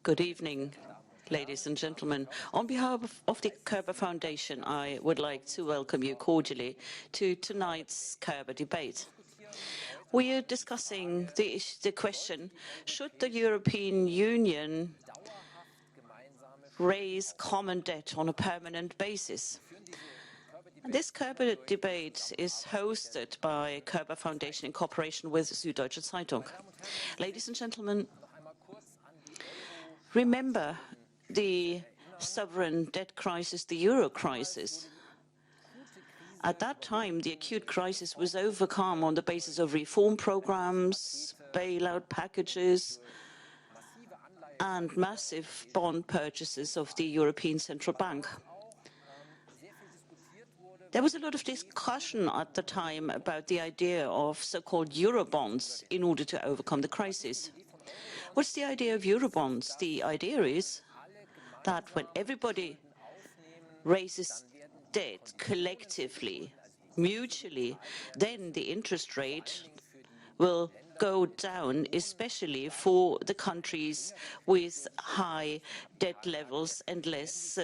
Good evening, ladies and gentlemen. On behalf of the Kerber Foundation, I would like to welcome you cordially to tonight's Kerber debate. We are discussing the question, should the European Union raise common debt on a permanent basis? This Kerber debate is hosted by Kerber Foundation in cooperation with Süddeutsche Zeitung. Ladies and gentlemen, remember the sovereign debt crisis, the euro crisis. At that time, the acute crisis was overcome on the basis of reform programs, bailout packages, and massive bond purchases of the European Central Bank. There was a lot of discussion at the time about the idea of so-called Eurobonds in order to overcome the crisis. What's the idea of Eurobonds? The idea is that when everybody raises debt collectively, mutually, then the interest rate will go down, especially for the countries with high debt levels and less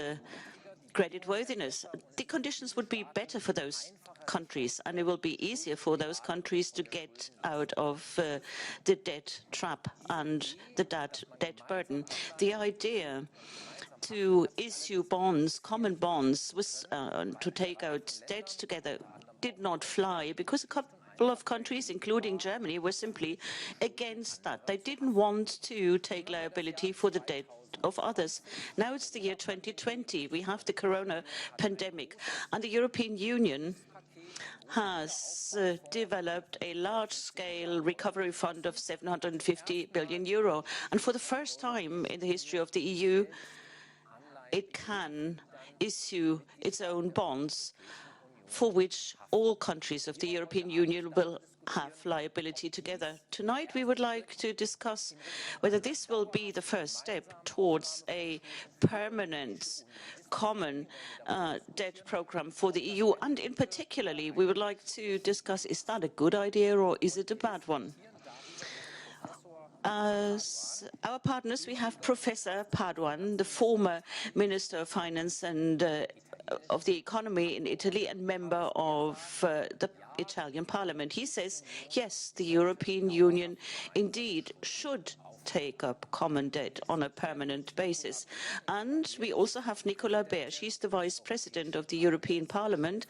creditworthiness. The conditions would be better for those countries, and it will be easier for those countries to get out of the debt trap and the debt burden. The idea to issue bonds, common bonds, was to take out debt together, did not fly because a couple of countries, including Germany, were simply against that. They didn't want to take liability for the debt of others. Now it's the year 2020. We have the corona pandemic, and the European Union has developed a large-scale recovery fund of 750 billion euro. And for the first time in the history of the EU, it can issue its own bonds for which all countries of the European Union will have liability together. Tonight, we would like to discuss whether this will be the first step towards a permanent common debt program for the EU. And in particularly, we would like to discuss, is that a good idea or is it a bad one? As our partners, we have Professor Padoan, the former Minister of Finance and of the Economy in Italy and member of the Italian Parliament. He says, yes, the European Union indeed should take up common debt on a permanent basis. And we also have Nicola Beer. She's the Vice President of the European Parliament,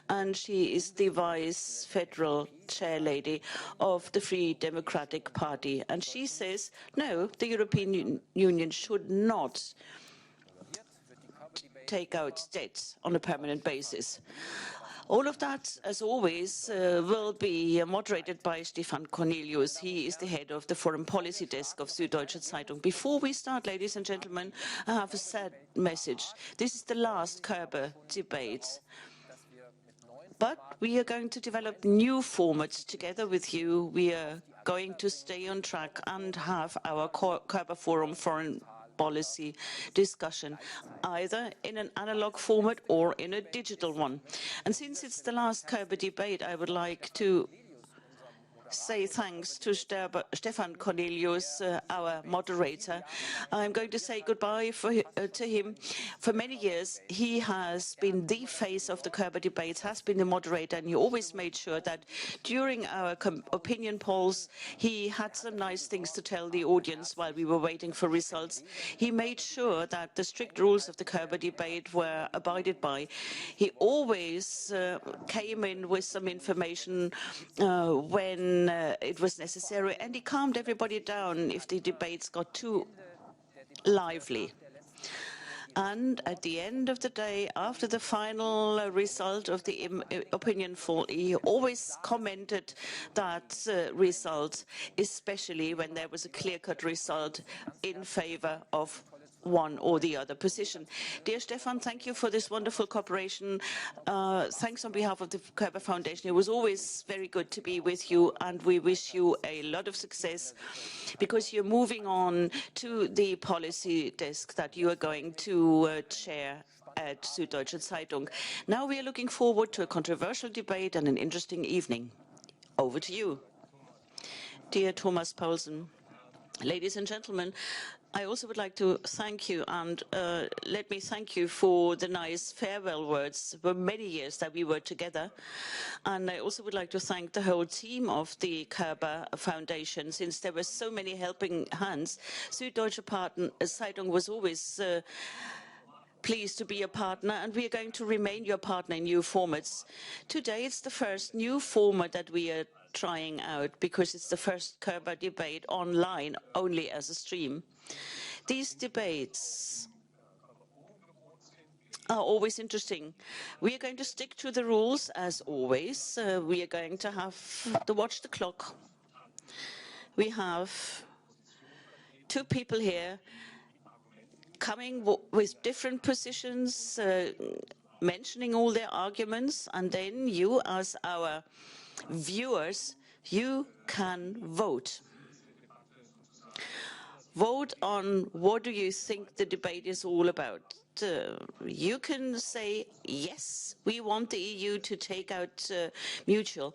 and she is the Vice Federal Chair Lady of the Free Democratic Party. And she says, no, the European Union should not take out debt on a permanent basis. All of that, as always, will be moderated by Stefan Cornelius. He is the head of the foreign policy desk of Süddeutsche Zeitung. Before we start, ladies and gentlemen, I have a sad message. This is the last Kerber debate. But we are going to develop new formats together with you. We are going to stay on track and have our Kerber Forum foreign policy discussion, either in an analog format or in a digital one. And since it's the last Kerber debate, I would like to say thanks to Stefan Cornelius, our moderator. I'm going to say goodbye to him. For many years, he has been the face of the Kerber debates, has been the moderator, and he always made sure that during our opinion polls, he had some nice things to tell the audience while we were waiting for results. He made sure that the strict rules of the Kerber debate were abided by. He always came in with some information when it was necessary, and he calmed everybody down if the debates got too lively. And at the end of the day, after the final result of the opinion poll, he always commented that result, especially when there was a clear-cut result in favor of one or the other position. Dear Stefan, thank you for this wonderful cooperation. Thanks on behalf of the Kerber Foundation. It was always very good to be with you, and we wish you a lot of success because you're moving on to the policy desk that you are going to chair at Süddeutsche Zeitung. Now we are looking forward to a controversial debate and an interesting evening. Over to you. Dear Thomas Paulsen, Ladies and gentlemen, I also would like to thank you, and let me thank you for the nice farewell words. For many years that we were together. And I also would like to thank the whole team of the Körber Foundation, since there were so many helping hands. Süddeutsche Zeitung was always pleased to be a partner, and we are going to remain your partner in new formats. Today, it's the first new format that we are trying out, because it's the first Körber debate online, only as a stream. These debates are always interesting. We are going to stick to the rules, as always. We are going to have to watch the clock. We have two people here coming with different positions, mentioning all their arguments, and then you, as our viewers, you can vote. Vote on what do you think the debate is all about. You can say, yes, we want the EU to take out mutual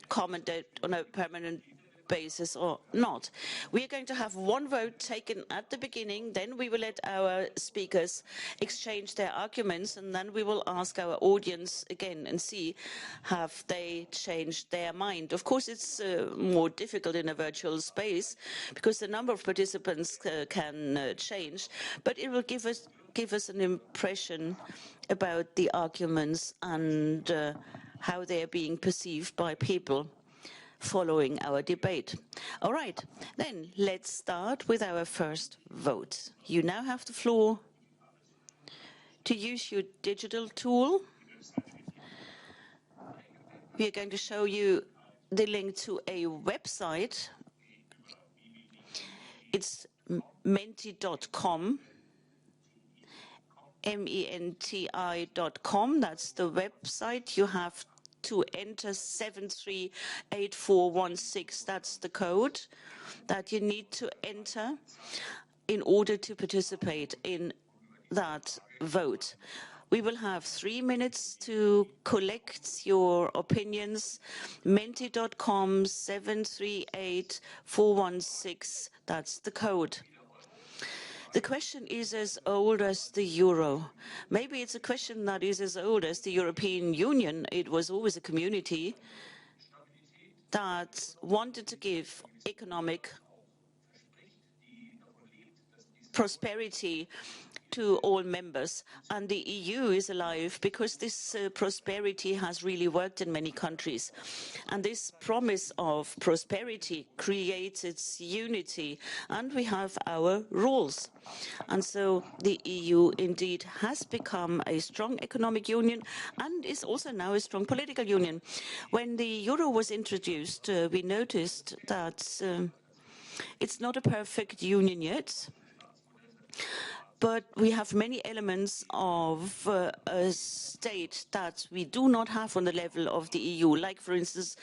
common debt on a permanent basis or not. We are going to have one vote taken at the beginning, then we will let our speakers exchange their arguments, and then we will ask our audience again and see have they changed their mind. Of course, it's more difficult in a virtual space because the number of participants can change, but it will give us an impression about the arguments and how they are being perceived by people following our debate. All right, then let's start with our first vote. You now have the floor to use your digital tool. We are going to show you the link to a website. It's menti.com. menti.com. That's the website. You have to enter 738416. That's the code that you need to enter in order to participate in that vote. We will have 3 minutes to collect your opinions. Menti.com 738416. That's the code. The question is as old as the euro. Maybe it's a question that is as old as the European Union. It was always a community that wanted to give economic prosperity to all members. And the EU is alive because this prosperity has really worked in many countries. And this promise of prosperity creates its unity. And we have our rules. And so the EU indeed has become a strong economic union and is also now a strong political union. When the euro was introduced, we noticed that it's not a perfect union yet. But we have many elements of a state that we do not have on the level of the EU, like, for instance,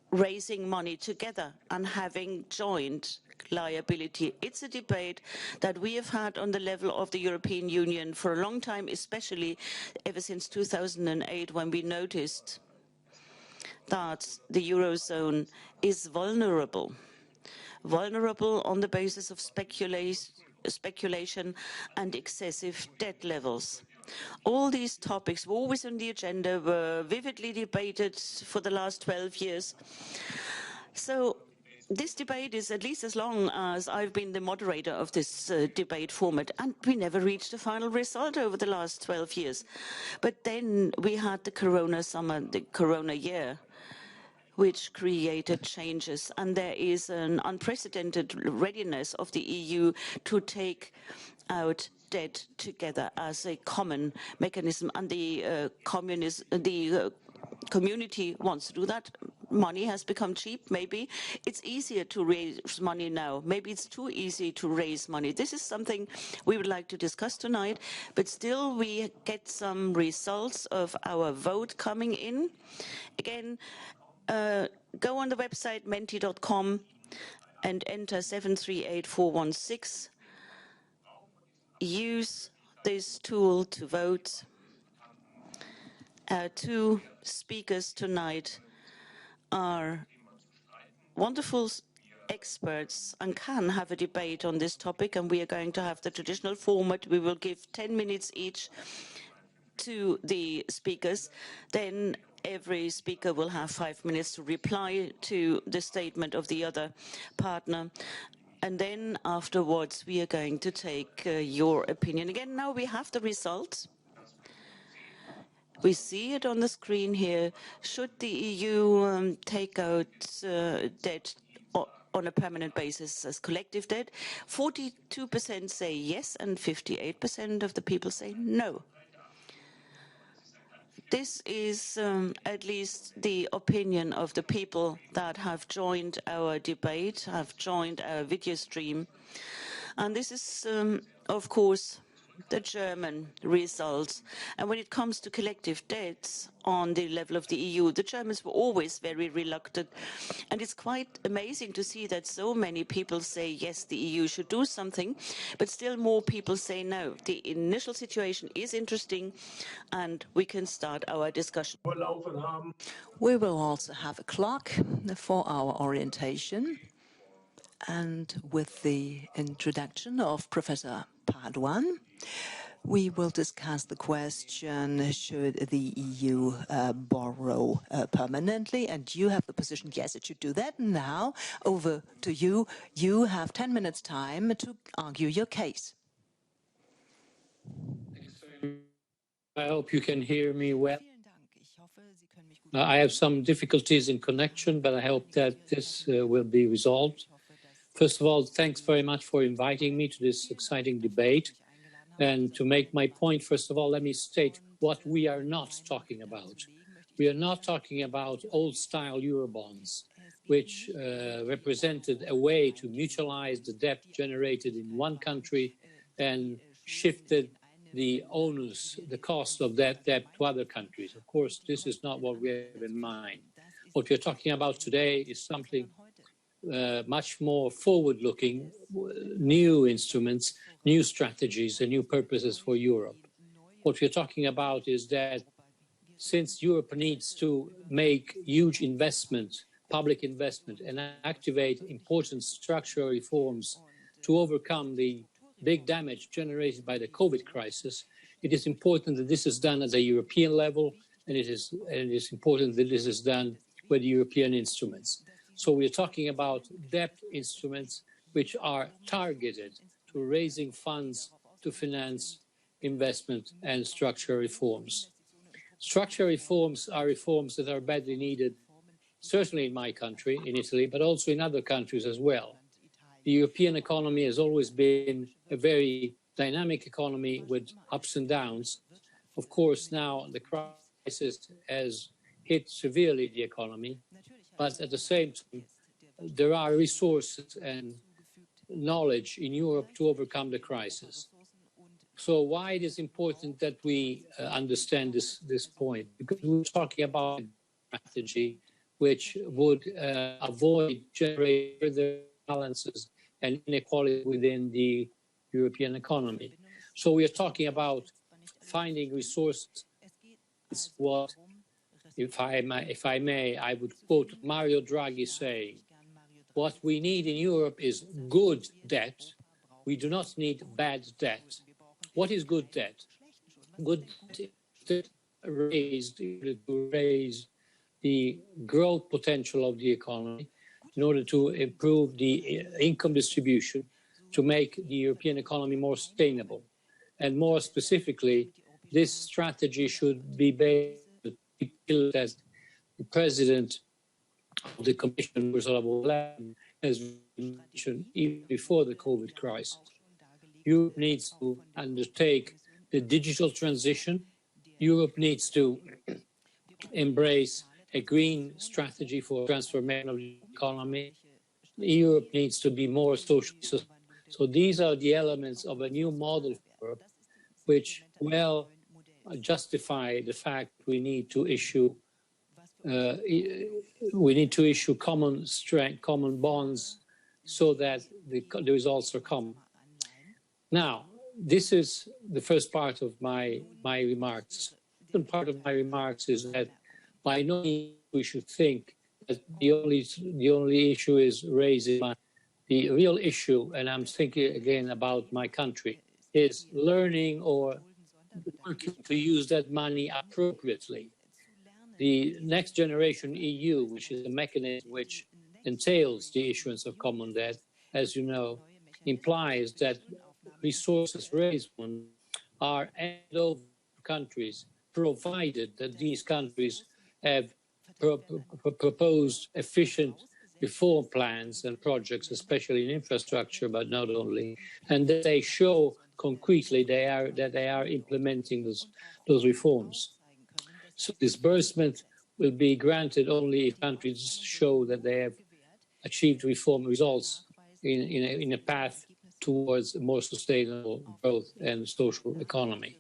raising money together and having joint liability. It's a debate that we have had on the level of the European Union for a long time, especially ever since 2008, when we noticed that the Eurozone is vulnerable on the basis of speculation and excessive debt levels. All these topics were always on the agenda, were vividly debated for the last 12 years. So this debate is at least as long as I've been the moderator of this debate format, and we never reached a final result over the last 12 years. But then we had the Corona summer, the Corona year, which created changes. And there is an unprecedented readiness of the EU to take out debt together as a common mechanism. And the community wants to do that. Money has become cheap, maybe. It's easier to raise money now. Maybe it's too easy to raise money. This is something we would like to discuss tonight, but still we get some results of our vote coming in. Again, go on the website menti.com and enter 738416. Use this tool to vote. Our two speakers tonight are wonderful experts and can have a debate on this topic, and we are going to have the traditional format. We will give 10 minutes each to the speakers. Then every speaker will have 5 minutes to reply to the statement of the other partner. And then afterwards, we are going to take your opinion. Again, now we have the results. We see it on the screen here. Should the EU take out debt on a permanent basis as collective debt? 42% say yes, and 58% of the people say no. This is at least the opinion of the people that have joined our debate, have joined our video stream. And this is, of course, the German results. And when it comes to collective debts on the level of the EU, the Germans were always very reluctant. And it's quite amazing to see that so many people say, yes, the EU should do something, but still more people say no. The initial situation is interesting, and we can start our discussion. We will also have a clock for our orientation. And with the introduction of Professor Paduan, we will discuss the question, should the EU borrow permanently? And you have the position, yes, it should do that. Now, over to you. You have 10 minutes time to argue your case. I hope you can hear me well. I have some difficulties in connection, but I hope that this will be resolved. First of all, thanks very much for inviting me to this exciting debate. And to make my point, first of all, let me state what we are not talking about. We are not talking about old-style Eurobonds, which represented a way to mutualize the debt generated in one country and shifted the onus, the cost of that debt to other countries. Of course, this is not what we have in mind. What we're talking about today is something much more forward-looking, new instruments, new strategies, and new purposes for Europe. What we're talking about is that since Europe needs to make huge investment, public investment, and activate important structural reforms to overcome the big damage generated by the COVID crisis, it is important that this is done at a European level, and it is important that this is done with European instruments. So we're talking about debt instruments which are targeted to raising funds to finance investment and structural reforms. Structural reforms are reforms that are badly needed, certainly in my country, in Italy, but also in other countries as well. The European economy has always been a very dynamic economy with ups and downs. Of course, now the crisis has hit severely the economy, but at the same time, there are resources and knowledge in Europe to overcome the crisis. So why it is important that we understand this point? Because we're talking about a strategy which would avoid generating further balances and inequality within the European economy. So we are talking about finding resources. It's what, if I may, I would quote Mario Draghi saying, what we need in Europe is good debt. We do not need bad debt. What is good debt? Good debt to raise the growth potential of the economy in order to improve the income distribution, to make the European economy more sustainable. And more specifically, this strategy should be based as the President of the Commission, Ursula von der Leyen, has mentioned even before the COVID crisis. Europe needs to undertake the digital transition. Europe needs to embrace a green strategy for transformation of the economy. Europe needs to be more social. So these are the elements of a new model for Europe, which well justify the fact we need to issue common bonds so that the results are common. Now, this is the first part of my remarks. The second part of my remarks is that by no means we should think that the only issue is raising money. The real issue, and I'm thinking again about my country, is learning or working to use that money appropriately. The Next Generation EU, which is a mechanism which entails the issuance of common debt, as you know, implies that resources raised are handed over to countries, provided that these countries have proposed efficient reform plans and projects, especially in infrastructure, but not only, and that they show concretely that they are implementing those reforms. So disbursement will be granted only if countries show that they have achieved reform results in a path towards a more sustainable growth and social economy.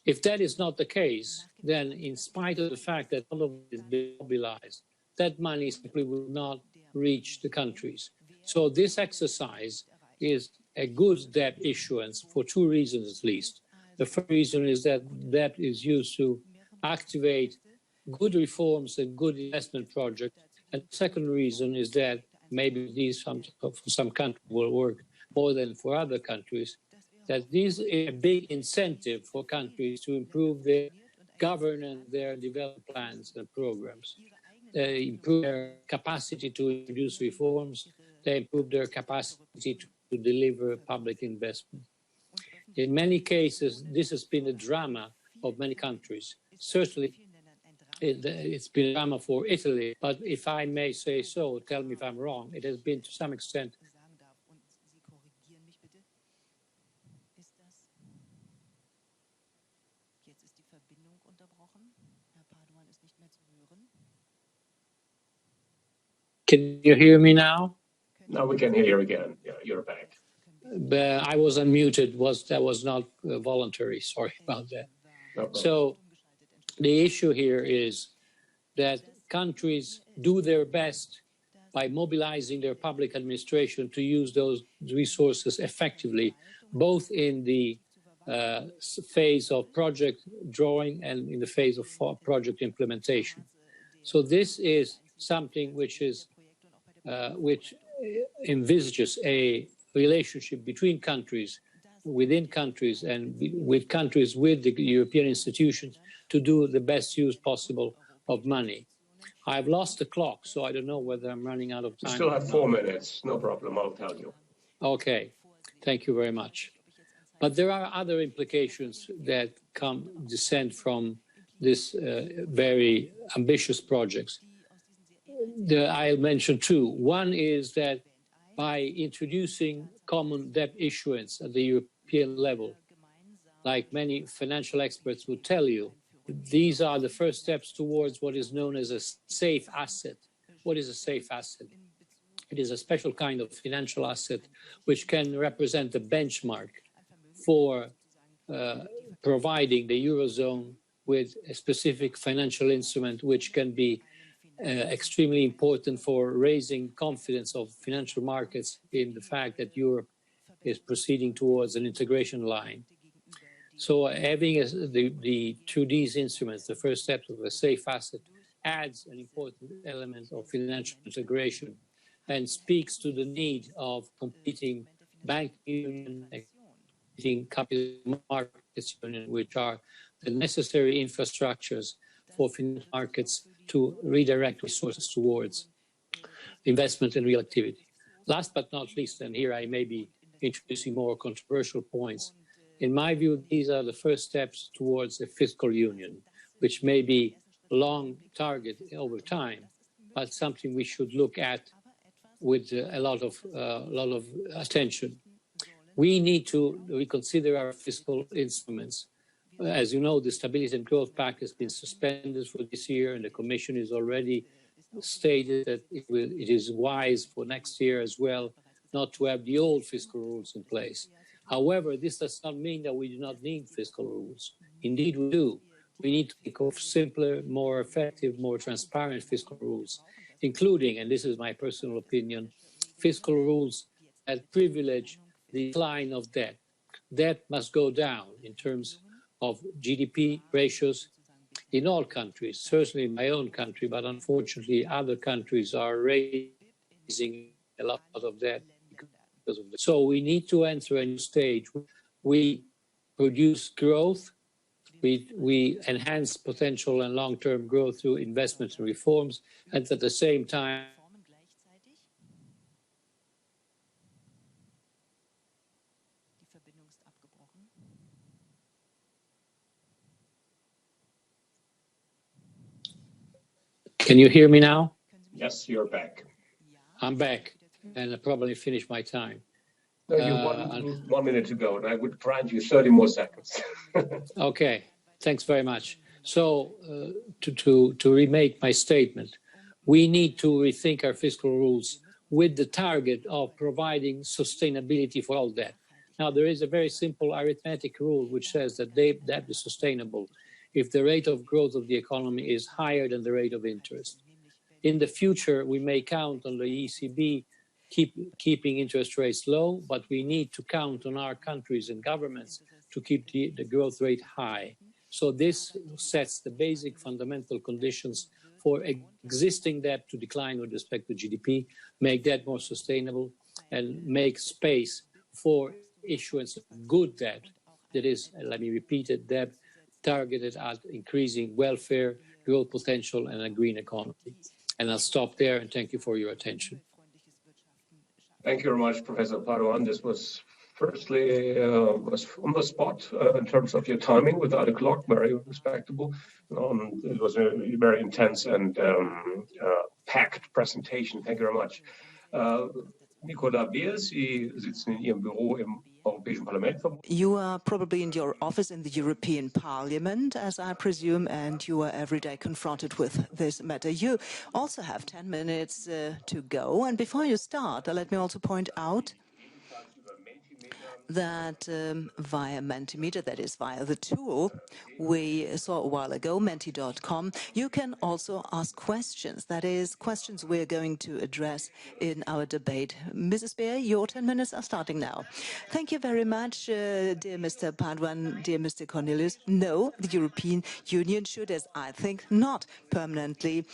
If that is not the case, then in spite of the fact that all of it is being mobilized, that money simply will not reach the countries. So this exercise is a good debt issuance for two reasons at least. The first reason is that debt is used to activate good reforms and good investment projects. And the second reason is that maybe these for some countries will work more than for other countries, that this is a big incentive for countries to improve their governance, their development plans and programs. They improve their capacity to introduce reforms, they improve their capacity to deliver public investment. In many cases, this has been a drama of many countries. Certainly, it's been a drama for Italy, but if I may say so, tell me if I'm wrong, it has been to some extent. Can you hear me now? Now we can hear you again. Yeah, you're back. I was unmuted. That was not voluntary. Sorry about that. No problem. So the issue here is that countries do their best by mobilizing their public administration to use those resources effectively, both in the phase of project drawing and in the phase of project implementation. So this is something which envisages a relationship between countries, within countries, and with countries, with the European institutions to do the best use possible of money. I've lost the clock, so I don't know whether I'm running out of time. You still have 4 minutes. No problem. I'll tell you. Okay. Thank you very much. But there are other implications that descend from this very ambitious projects. I'll mention two. One is that by introducing common debt issuance at the European level, like many financial experts will tell you, these are the first steps towards what is known as a safe asset. What is a safe asset? It is a special kind of financial asset which can represent the benchmark for providing the Eurozone with a specific financial instrument which can be extremely important for raising confidence of financial markets in the fact that Europe is proceeding towards an integration line. So having through these instruments, the first step of a safe asset adds an important element of financial integration and speaks to the need of completing bank union, completing capital markets union, which are the necessary infrastructures for financial markets to redirect resources towards investment and real activity. Last but not least, and here I may be introducing more controversial points, in my view, these are the first steps towards a fiscal union, which may be a long target over time, but something we should look at with a lot of attention. We need to reconsider our fiscal instruments. As you know, the Stability and Growth Pact has been suspended for this year, and the Commission has already stated that it is wise for next year as well not to have the old fiscal rules in place. However, this does not mean that we do not need fiscal rules. Indeed, we do. We need to think of simpler, more effective, more transparent fiscal rules, including, and this is my personal opinion, fiscal rules that privilege the decline of debt. Debt must go down in terms of GDP ratios, in all countries, certainly in my own country, but unfortunately other countries are raising a lot of debt because of this. So we need to enter a new stage. We produce growth, we enhance potential and long-term growth through investments and reforms, and at the same time, can you hear me now? Yes, you're back. I'm back, and I probably finished my time. No, you have 1 minute to go, and I would grant you 30 more seconds. Okay, thanks very much. So to remake my statement, we need to rethink our fiscal rules with the target of providing sustainability for all debt. Now, there is a very simple arithmetic rule which says that debt is sustainable if the rate of growth of the economy is higher than the rate of interest. In the future, we may count on the ECB keeping interest rates low, but we need to count on our countries and governments to keep the growth rate high. So this sets the basic fundamental conditions for existing debt to decline with respect to GDP, make debt more sustainable, and make space for issuance of good debt, that is, let me repeat it, debt targeted at increasing welfare, growth potential, and a green economy. And I'll stop there, and thank you for your attention. Thank you very much, Professor Paduan. This was firstly was on the spot in terms of your timing without a clock, very respectable. It was a very intense and packed presentation. Thank you very much. Nicola Beer, Sie sitzen in Ihrem Büro im Europäischen Parlament. You are probably in your office in the European Parliament, as I presume, and you are every day confronted with this matter. You also have 10 minutes to go. And before you start, let me also point out that via Mentimeter, that is via the tool we saw a while ago, menti.com, you can also ask questions. That is, questions we're going to address in our debate. Mrs. Beer, your 10 minutes are starting now. Thank you very much, dear Mr. Paduan, dear Mr. Cornelius. No, the European Union should, as I think, not permanently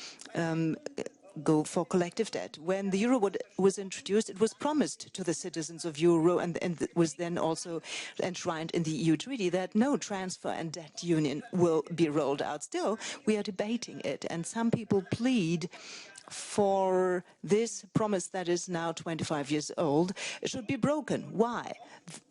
go for collective debt. When the euro was introduced, it was promised to the citizens of euro and was then also enshrined in the EU treaty that no transfer and debt union will be rolled out. Still, we are debating it, and some people plead for this promise that is now 25 years old. It should be broken. Why?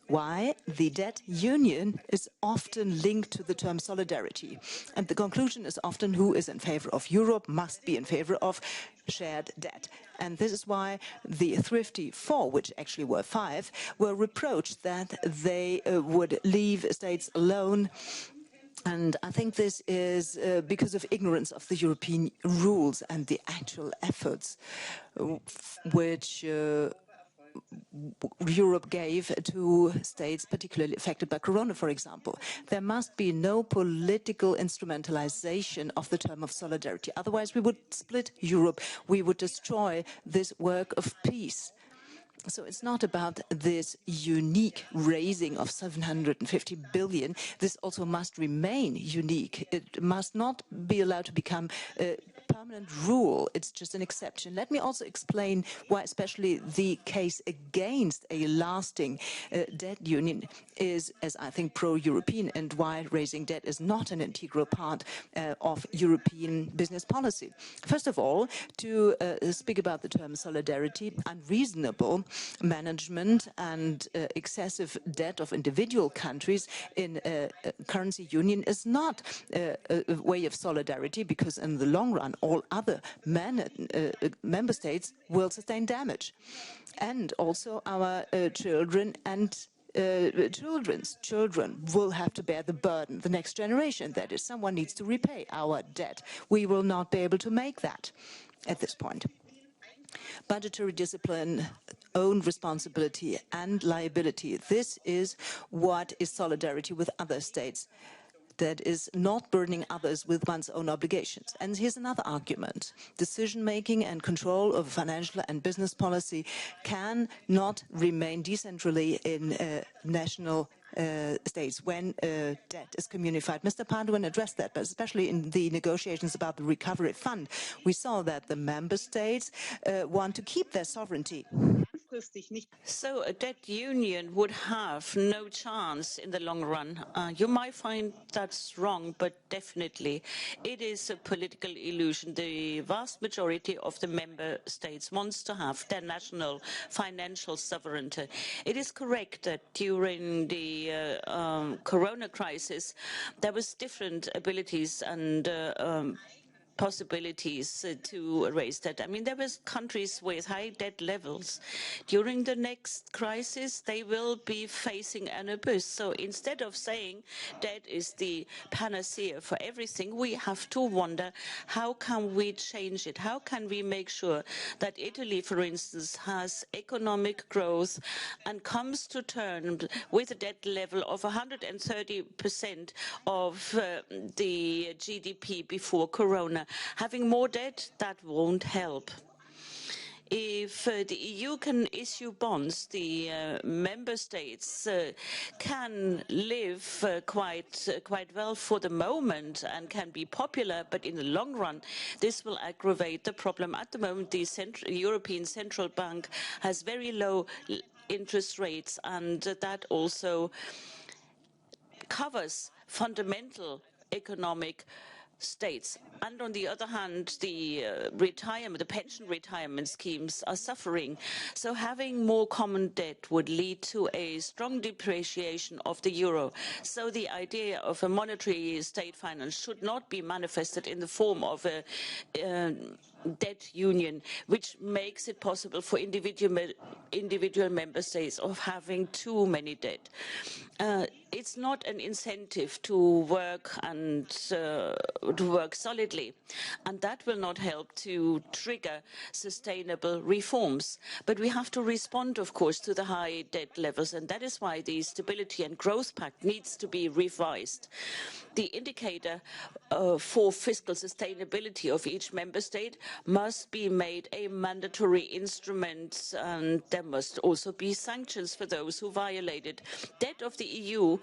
Why? The debt union is often linked to the term solidarity. And the conclusion is often who is in favor of Europe must be in favor of shared debt. And this is why the thrifty four, which actually were five, were reproached that they would leave states alone. And I think this is because of ignorance of the European rules and the actual efforts which Europe gave to states particularly affected by Corona, for example. There must be no political instrumentalization of the term of solidarity. Otherwise, we would split Europe. We would destroy this work of peace. So it's not about this unique raising of 750 billion. This also must remain unique. It must not be allowed to become a permanent rule. It's just an exception. Let me also explain why especially the case against a lasting debt union is, as I think, pro-European, and why raising debt is not an integral part of European business policy. First of all, to speak about the term solidarity, unreasonable management and excessive debt of individual countries in a currency union is not a way of solidarity, because in the long run all other member states will sustain damage. And also our children and children's children will have to bear the burden, the next generation. That is, someone needs to repay our debt. We will not be able to make that at this point. Budgetary discipline, own responsibility and liability. This is what is solidarity with other states. that is not burdening others with one's own obligations. And here's another argument. Decision-making and control of financial and business policy can not remain decentrally in national states when debt is communified. Mr. Padoan addressed that, but especially in the negotiations about the recovery fund, we saw that the member states want to keep their sovereignty. So a debt union would have no chance in the long run. You might find that's wrong, but definitely it is a political illusion. The vast majority of the member states wants to have their national financial sovereignty. It is correct that during the corona crisis, there was different abilities and possibilities to raise debt. I mean, there was countries with high debt levels. During the next crisis, they will be facing an abyss. So instead of saying debt is the panacea for everything, we have to wonder, how can we change it? How can we make sure that Italy, for instance, has economic growth and comes to terms with a debt level of 130% of the GDP before Corona? Having more debt, that won't help. If the EU can issue bonds, the member states can live quite well for the moment and can be popular, but in the long run, this will aggravate the problem. At the moment, the European Central Bank has very low interest rates, and that also covers fundamental economic states. And on the other hand, the pension retirement schemes are suffering. So having more common debt would lead to a strong depreciation of the euro. So the idea of a monetary state finance should not be manifested in the form of a debt union, which makes it possible for individual member states of having too many debt. It's not an incentive to work and to work solidly, and that will not help to trigger sustainable reforms. But we have to respond, of course, to the high debt levels, and that is why the Stability and Growth Pact needs to be revised. The indicator for fiscal sustainability of each member state must be made a mandatory instrument, and there must also be sanctions for those who violate it. Debt of the EU,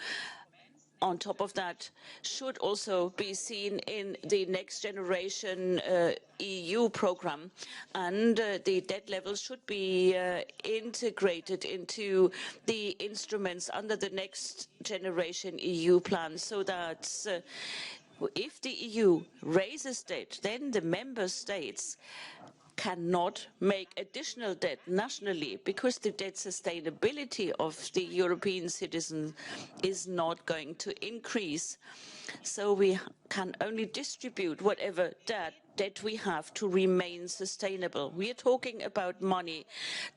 on top of that, should also be seen in the Next Generation EU program, and the debt levels should be integrated into the instruments under the Next Generation EU plan, so that if the EU raises debt, then the member states cannot make additional debt nationally, because the debt sustainability of the European citizens is not going to increase. So we can only distribute whatever debt we have to remain sustainable. We are talking about money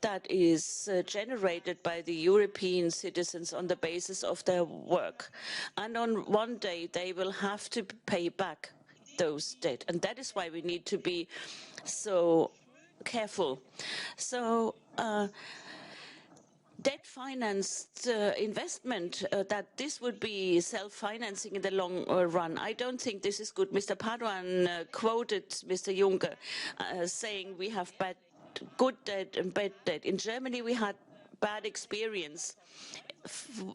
that is generated by the European citizens on the basis of their work. And on one day, they will have to pay back those debt. And that is why we need to be so careful. So debt-financed investment, that this would be self-financing in the long run, I don't think this is good. Mr. Padoan quoted Mr. Juncker saying we have good debt and bad debt. In Germany, we had bad experience.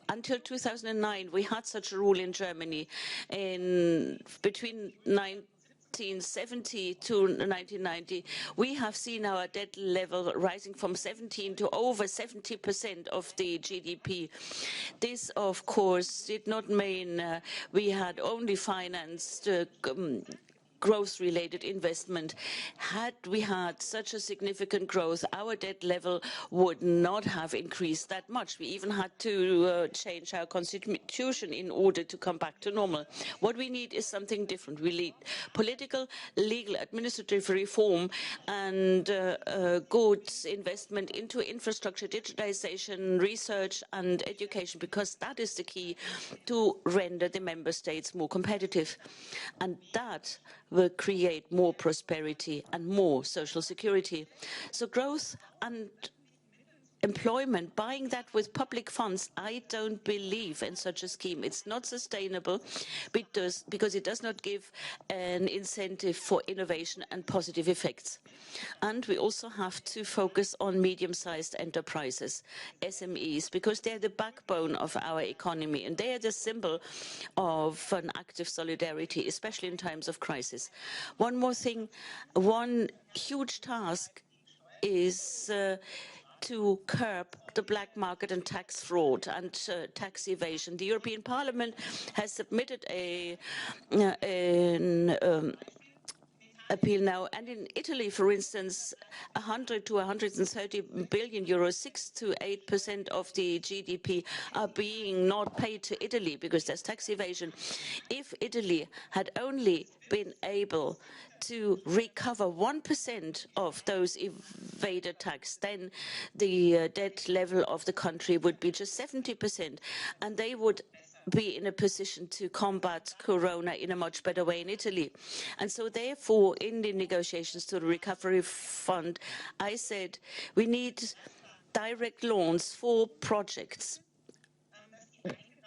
Until 2009, we had such a rule in Germany. Between 1970 to 1990, we have seen our debt level rising from 17 to over 70% of the GDP. This, of course, did not mean we had only financed growth-related investment. Had we had such a significant growth, our debt level would not have increased that much. We even had to change our constitution in order to come back to normal. What we need is something different. We need political, legal, administrative reform and good investment into infrastructure, digitization, research and education, because that is the key to render the member states more competitive. And that will create more prosperity and more social security. So growth and employment, buying that with public funds, I don't believe in such a scheme. It's not sustainable because it does not give an incentive for innovation and positive effects. And we also have to focus on medium-sized enterprises, SMEs, because they're the backbone of our economy and they are the symbol of an active solidarity, especially in times of crisis. One more thing, one huge task is to curb the black market and tax fraud and tax evasion. The European Parliament has submitted an appeal now. And in Italy, for instance, 100 to 130 billion euros, 6 to 8% of the GDP are being not paid to Italy because there's tax evasion. If Italy had only been able to recover 1% of those evaded tax, then the debt level of the country would be just 70%, and they would be in a position to combat Corona in a much better way in Italy. And so therefore, in the negotiations to the recovery fund, I said we need direct loans for projects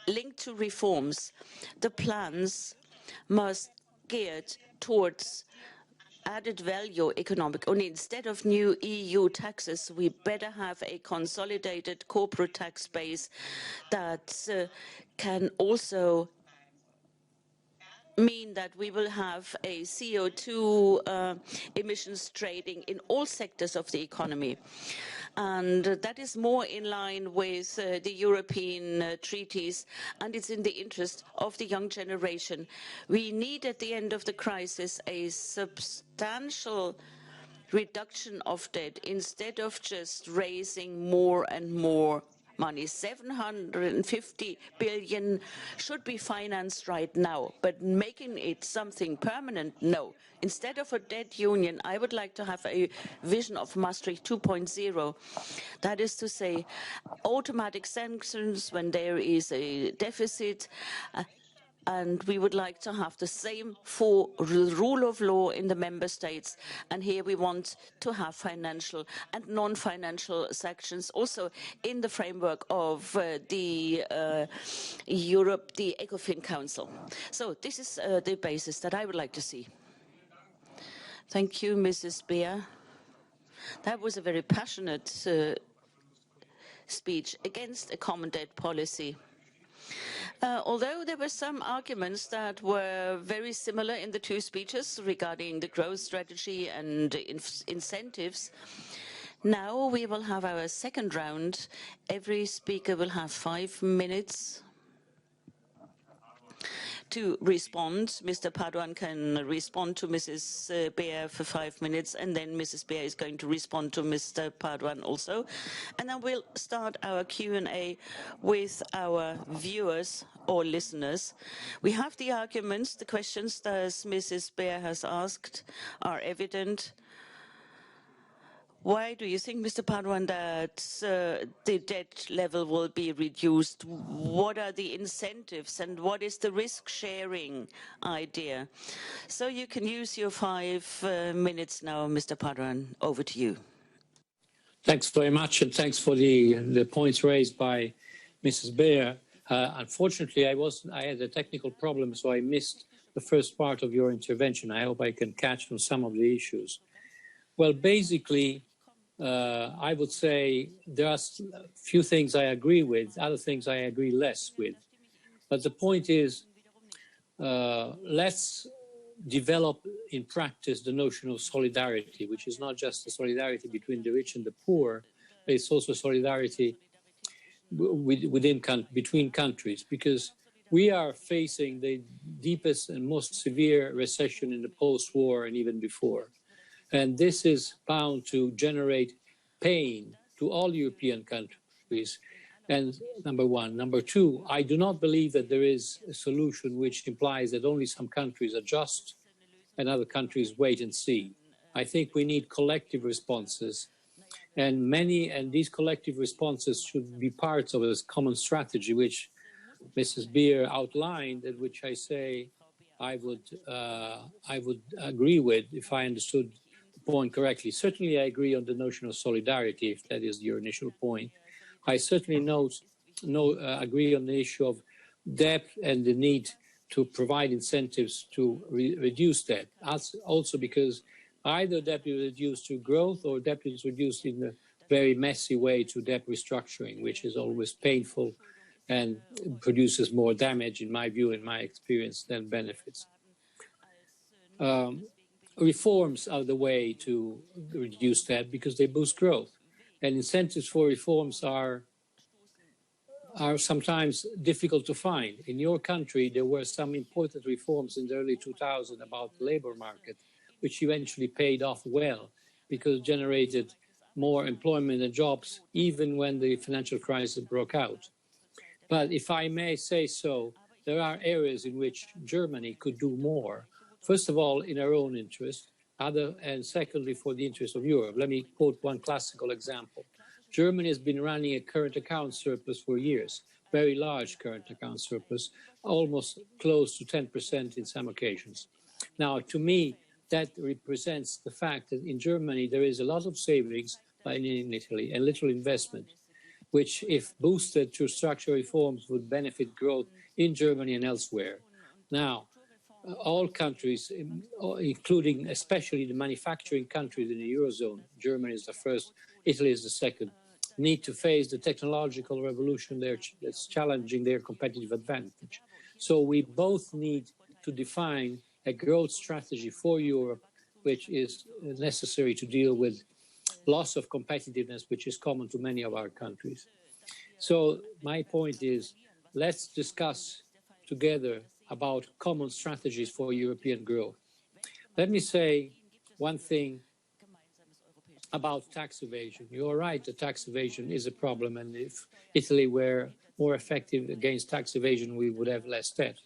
linked to reforms. The plans must geared towards added value economic. Only instead of new EU taxes, we better have a consolidated corporate tax base that can also mean that we will have a CO2 emissions trading in all sectors of the economy. And that is more in line with the European treaties, and it's in the interest of the young generation. We need, at the end of the crisis, a substantial reduction of debt instead of just raising more and more money. 750 billion should be financed right now, but making it something permanent, no. Instead of a debt union, I would like to have a vision of Maastricht 2.0. That is to say, automatic sanctions when there is a deficit, and we would like to have the same for the rule of law in the member states. And here we want to have financial and non-financial sanctions also in the framework of the ECOFIN Council. So this is the basis that I would like to see. Thank you, Mrs. Beer. That was a very passionate speech against a common debt policy. Although there were some arguments that were very similar in the two speeches regarding the growth strategy and incentives, now we will have our second round. Every speaker will have 5 minutes to respond. Mr. Paduan can respond to Mrs. Beer for 5 minutes, and then Mrs. Beer is going to respond to Mr. Paduan also. And then we'll start our Q&A with our viewers or listeners. We have the arguments, the questions that Mrs. Beer has asked are evident. Why do you think, Mr. Paduan, that the debt level will be reduced? What are the incentives and what is the risk-sharing idea? So you can use your 5 minutes now, Mr. Paduan. Over to you. Thanks very much, and thanks for the points raised by Mrs. Beer. Unfortunately, I had a technical problem, so I missed the first part of your intervention. I hope I can catch on some of the issues. Well, basically, I would say there are a few things I agree with, other things I agree less with. But the point is, let's develop in practice the notion of solidarity, which is not just the solidarity between the rich and the poor, but it's also solidarity between countries, because we are facing the deepest and most severe recession in the post-war and even before. And this is bound to generate pain to all European countries. And number one. Number two, I do not believe that there is a solution which implies that only some countries adjust and other countries wait and see. I think we need collective responses. And these collective responses should be parts of this common strategy, which Mrs. Beer outlined, and which I say I would agree with if I understood point correctly. Certainly, I agree on the notion of solidarity, if that is your initial point. I certainly agree on the issue of debt and the need to provide incentives to reduce debt. Also because either debt is reduced through growth or debt is reduced in a very messy way to debt restructuring, which is always painful and produces more damage, in my view, in my experience, than benefits. Reforms are the way to reduce debt because they boost growth. And incentives for reforms are sometimes difficult to find. In your country, there were some important reforms in the early 2000s about the labor market, which eventually paid off well because it generated more employment and jobs even when the financial crisis broke out. But if I may say so, there are areas in which Germany could do more. First of all, in our own interest, and secondly, for the interest of Europe. Let me quote one classical example. Germany has been running a current account surplus for years, very large current account surplus, almost close to 10% in some occasions. Now, to me, that represents the fact that in Germany there is a lot of savings, like in Italy, and little investment, which, if boosted through structural reforms, would benefit growth in Germany and elsewhere. Now, all countries, including especially the manufacturing countries in the Eurozone, Germany is the first, Italy is the second, need to face the technological revolution that's challenging their competitive advantage. So we both need to define a growth strategy for Europe, which is necessary to deal with loss of competitiveness, which is common to many of our countries. So my point is, let's discuss together about common strategies for European growth. Let me say one thing about tax evasion. You're right, that tax evasion is a problem, and if Italy were more effective against tax evasion, we would have less debt.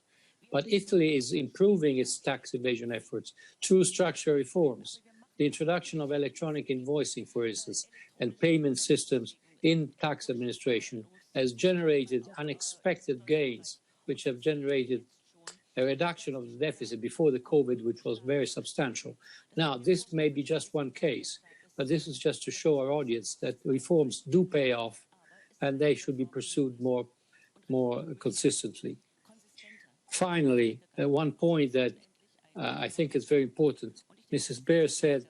But Italy is improving its tax evasion efforts through structural reforms. The introduction of electronic invoicing, for instance, and payment systems in tax administration has generated unexpected gains, which have generated a reduction of the deficit before the COVID, which was very substantial. Now, this may be just one case, but this is just to show our audience that reforms do pay off and they should be pursued more consistently. Finally, one point that I think is very important. Mrs. Baer said,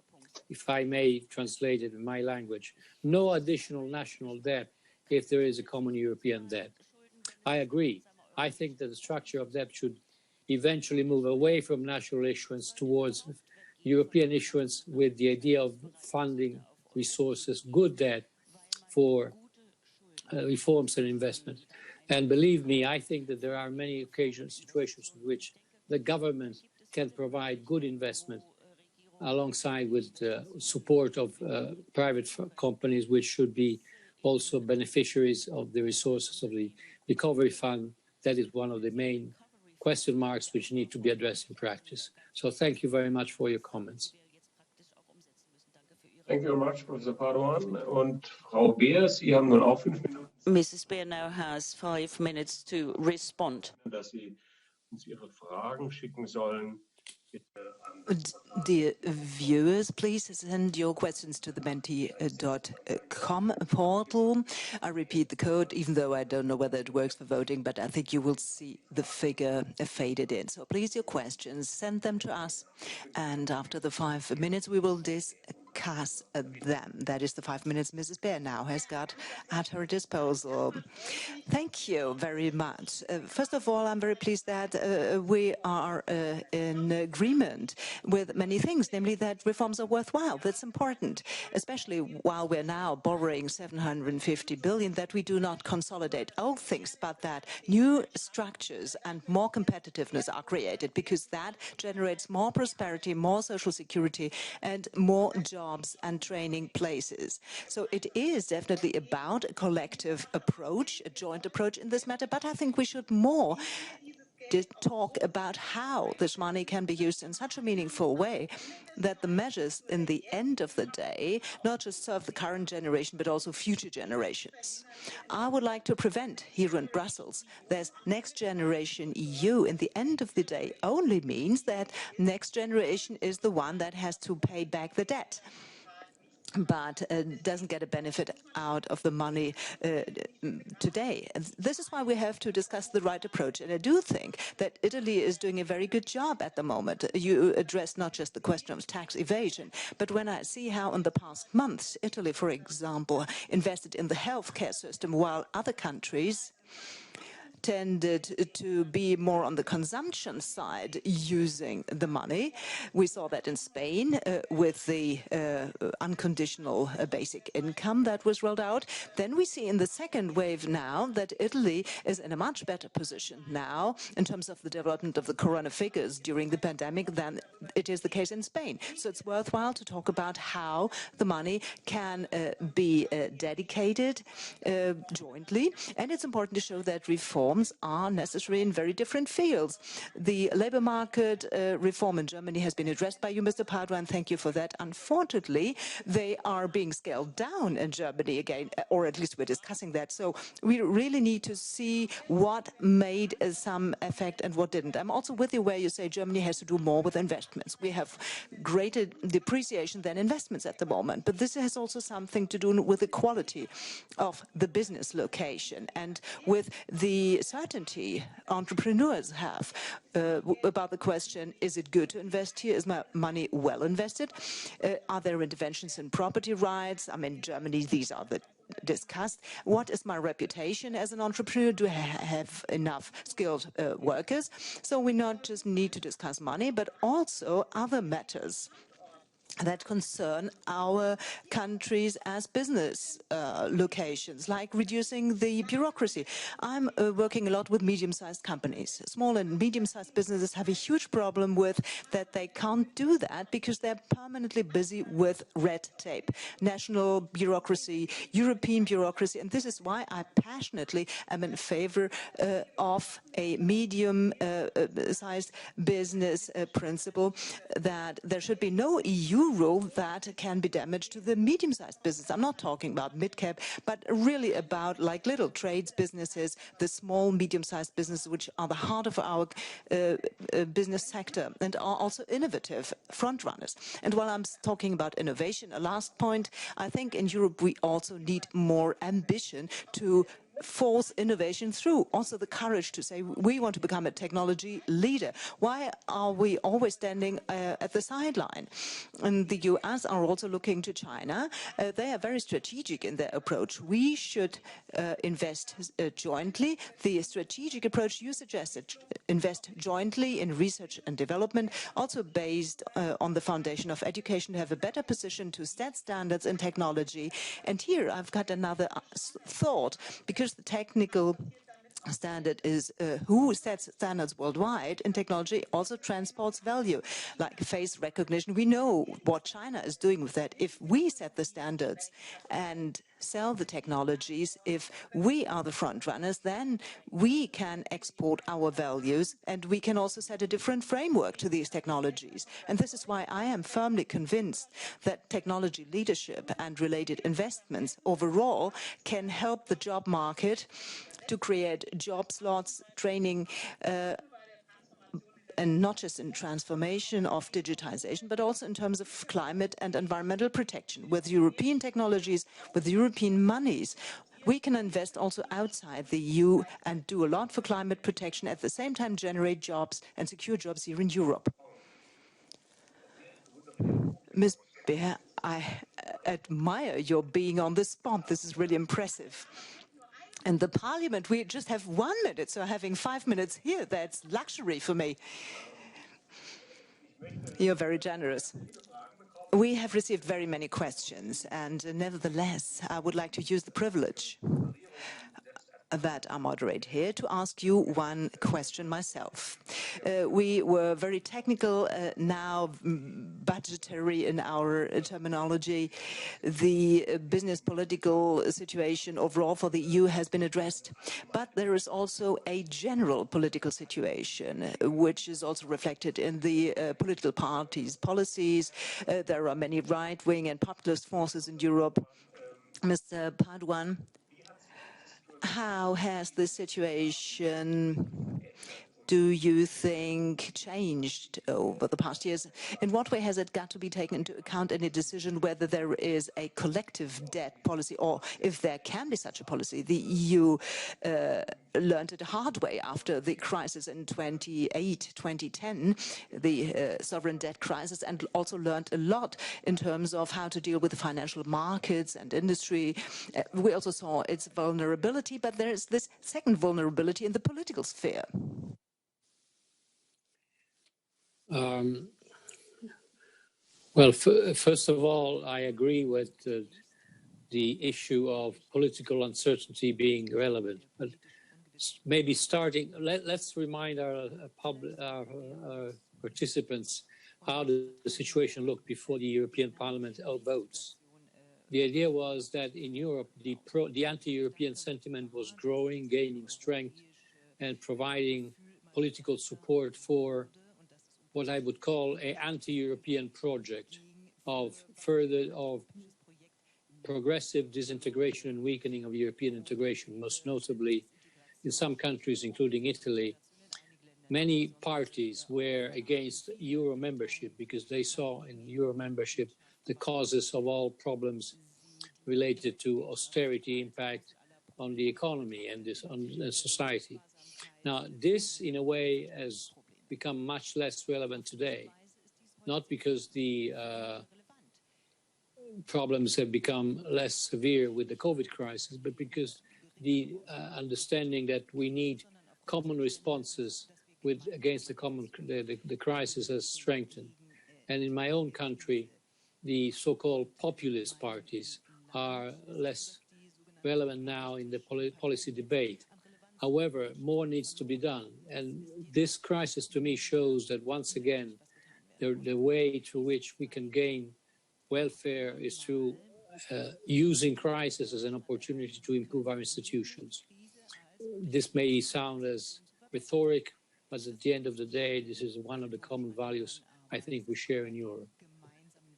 if I may translate it in my language, no additional national debt if there is a common European debt. I agree. I think that the structure of debt should eventually move away from national issuance towards European issuance, with the idea of funding resources, good debt for reforms and investment. And believe me, I think that there are many situations in which the government can provide good investment alongside with the support of private companies, which should be also beneficiaries of the resources of the recovery fund. That is one of the main question marks which need to be addressed in practice. So thank you very much for your comments. Thank you very much, Professor Padoan. Und Frau Beer, Sie haben nun auch 5 Minuten. Mrs. Beer now has 5 minutes to respond. Dass Sie uns Ihre Fragen schicken sollen. Dear viewers, please send your questions to the menti.com portal. I repeat the code, even though I don't know whether it works for voting, but I think you will see the figure faded in. So please, your questions, send them to us. And after the 5 minutes, we will discuss them. That is the 5 minutes Mrs. Baer now has got at her disposal. Thank you very much. First of all, I'm very pleased that we are in agreement with many things, namely that reforms are worthwhile. That's important, especially while we're now borrowing 750 billion, that we do not consolidate old things, but that new structures and more competitiveness are created, because that generates more prosperity, more social security, and more jobs and training places. So it is definitely about a collective approach, a joint approach in this matter, but I think we should more talk about how this money can be used in such a meaningful way that the measures in the end of the day not just serve the current generation but also future generations. I would like to prevent here in Brussels there's next generation EU. In the end of the day only means that next generation is the one that has to pay back the debt, but doesn't get a benefit out of the money today. And this is why we have to discuss the right approach. And I do think that Italy is doing a very good job at the moment. You addressed not just the question of tax evasion, but when I see how in the past months, Italy, for example, invested in the healthcare system while other countries tended to be more on the consumption side using the money. We saw that in Spain with the unconditional basic income that was rolled out. Then we see in the second wave now that Italy is in a much better position now in terms of the development of the corona figures during the pandemic than it is the case in Spain. So it's worthwhile to talk about how the money can be dedicated jointly. And it's important to show that reforms are necessary in very different fields. The labor market reform in Germany has been addressed by you, Mr. Paduan. Thank you for that. Unfortunately, they are being scaled down in Germany again, or at least we're discussing that. So we really need to see what made some effect and what didn't. I'm also with you where you say Germany has to do more with investments. We have greater depreciation than investments at the moment, but this has also something to do with the quality of the business location and with the certainty entrepreneurs have about the question, is it good to invest here? Is my money well invested? Are there interventions in property rights? I mean, Germany, these are the discussed. What is my reputation as an entrepreneur? Do I have enough skilled workers? So we not just need to discuss money, but also other matters that concern our countries as business locations, like reducing the bureaucracy. I'm working a lot with medium-sized companies. Small and medium-sized businesses have a huge problem with that they can't do that because they're permanently busy with red tape, national bureaucracy, European bureaucracy, and this is why I passionately am in favor of a medium-sized business principle, that there should be no EU rule that can be damaged to the medium-sized business. I'm not talking about mid-cap, but really about like little trades businesses, the small, medium-sized businesses, which are the heart of our business sector and are also innovative front runners. And while I'm talking about innovation, a last point, I think in Europe we also need more ambition to force innovation through. Also the courage to say we want to become a technology leader. Why are we always standing at the sideline? And the US are also looking to China. They are very strategic in their approach. We should invest jointly. The strategic approach you suggested, invest jointly in research and development, also based on the foundation of education, to have a better position to set standards in technology. And here I've got another thought, because the technical standard is who sets standards worldwide in technology also transports value, like face recognition. We know what China is doing with that. If we set the standards and sell the technologies, if we are the front runners, then we can export our values and we can also set a different framework to these technologies. And this is why I am firmly convinced that technology leadership and related investments overall can help the job market to create job slots, training, and not just in transformation of digitization, but also in terms of climate and environmental protection. With European technologies, with European monies, we can invest also outside the EU and do a lot for climate protection, at the same time generate jobs and secure jobs here in Europe. Ms. Beer, I admire your being on the spot. This is really impressive. In the parliament, we just have 1 minute, so having 5 minutes here, that's luxury for me. You're very generous. We have received very many questions, and nevertheless, I would like to use the privilege that I moderate here to ask you one question myself. We were very technical, now budgetary in our terminology. The business political situation overall for the EU has been addressed, but there is also a general political situation, which is also reflected in the political parties' policies. There are many right-wing and populist forces in Europe. Mr. Paduan, how has the situation, do you think, changed over the past years? In what way has it got to be taken into account in a decision whether there is a collective debt policy or if there can be such a policy? The EU learned it the hard way after the crisis in 2008, 2010, the sovereign debt crisis, and also learned a lot in terms of how to deal with the financial markets and industry. We also saw its vulnerability, but there is this second vulnerability in the political sphere. Well, first of all, I agree with the issue of political uncertainty being relevant. But maybe starting, let's remind our participants how the situation looked before the European Parliament votes. The idea was that in Europe, the anti-European sentiment was growing, gaining strength, and providing political support for what I would call an anti-European project of progressive disintegration and weakening of European integration, most notably in some countries, including Italy. Many parties were against Euro membership because they saw in Euro membership the causes of all problems related to austerity impact on the economy and on society. Now, this, in a way, has become much less relevant today, not because the problems have become less severe with the COVID crisis, but because the understanding that we need common responses against the crisis has strengthened. And in my own country, the so-called populist parties are less relevant now in the policy debate. However, more needs to be done. And this crisis to me shows that once again, the way through which we can gain welfare is through using crisis as an opportunity to improve our institutions. This may sound as rhetoric, but at the end of the day, this is one of the common values I think we share in Europe.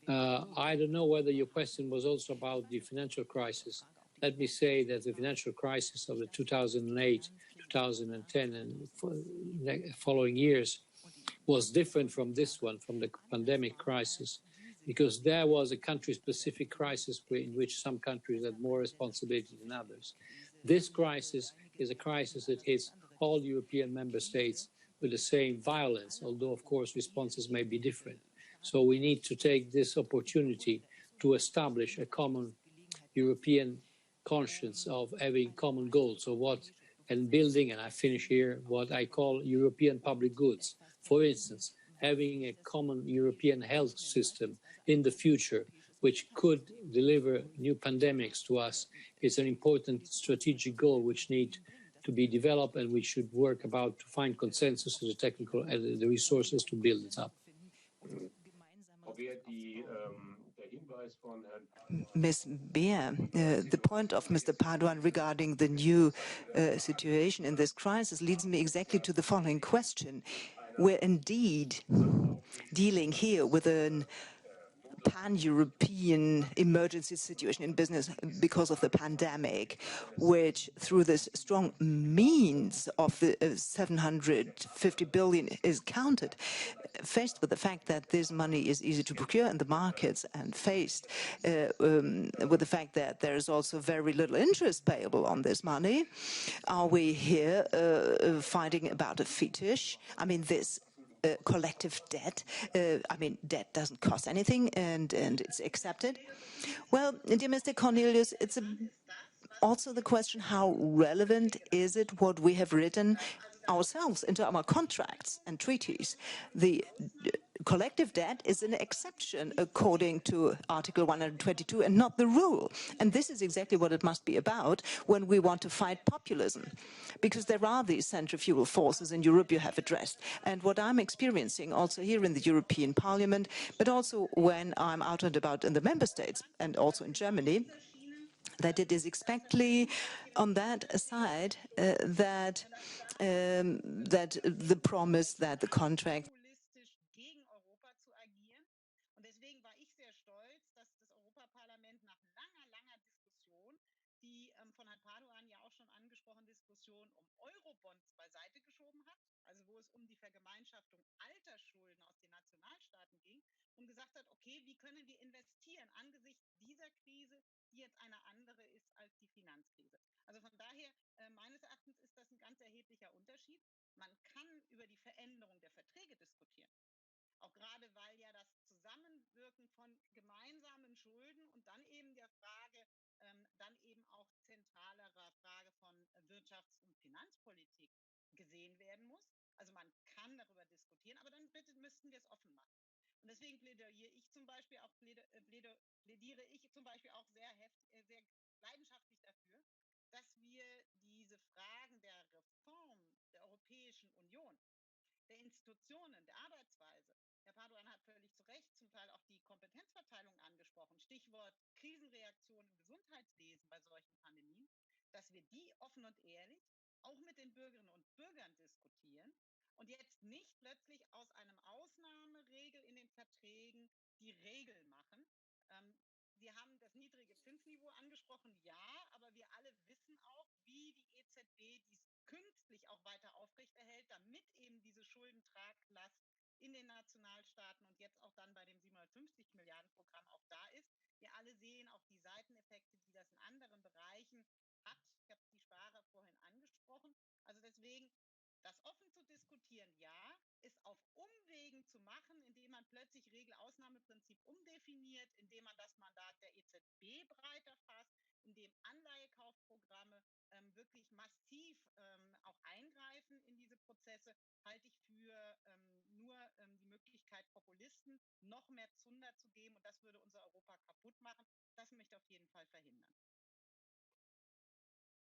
I don't know whether your question was also about the financial crisis. Let me say that the financial crisis of the 2008, 2010 and following years was different from this one, from the pandemic crisis, because there was a country-specific crisis in which some countries had more responsibility than others. This crisis is a crisis that hits all European member states with the same violence, although, of course, responses may be different. So we need to take this opportunity to establish a common European conscience of having common goals of what, and building, and I finish here, what I call European public goods. For instance, having a common European health system in the future, which could deliver new pandemics to us, is an important strategic goal which needs to be developed, and we should work about to find consensus as a technical and the resources to build it up. Ms. Beer, the point of Mr. Paduan regarding the new situation in this crisis leads me exactly to the following question. We're indeed dealing here with an pan-European emergency situation in business because of the pandemic, which through this strong means of the 750 billion is counted, faced with the fact that this money is easy to procure in the markets and faced with the fact that there is also very little interest payable on this money. Are we here fighting about a fetish? I mean, this collective debt. I mean, debt doesn't cost anything, and it's accepted. Well, dear Mr. Cornelius, it's also the question, how relevant is it what we have written ourselves into our contracts and treaties. The collective debt is an exception according to Article 122 and not the rule. And this is exactly what it must be about when we want to fight populism. Because there are these centrifugal forces in Europe you have addressed. And what I'm experiencing also here in the European Parliament, but also when I'm out and about in the member states and also in Germany, that it is exactly on that side that the promise that the contract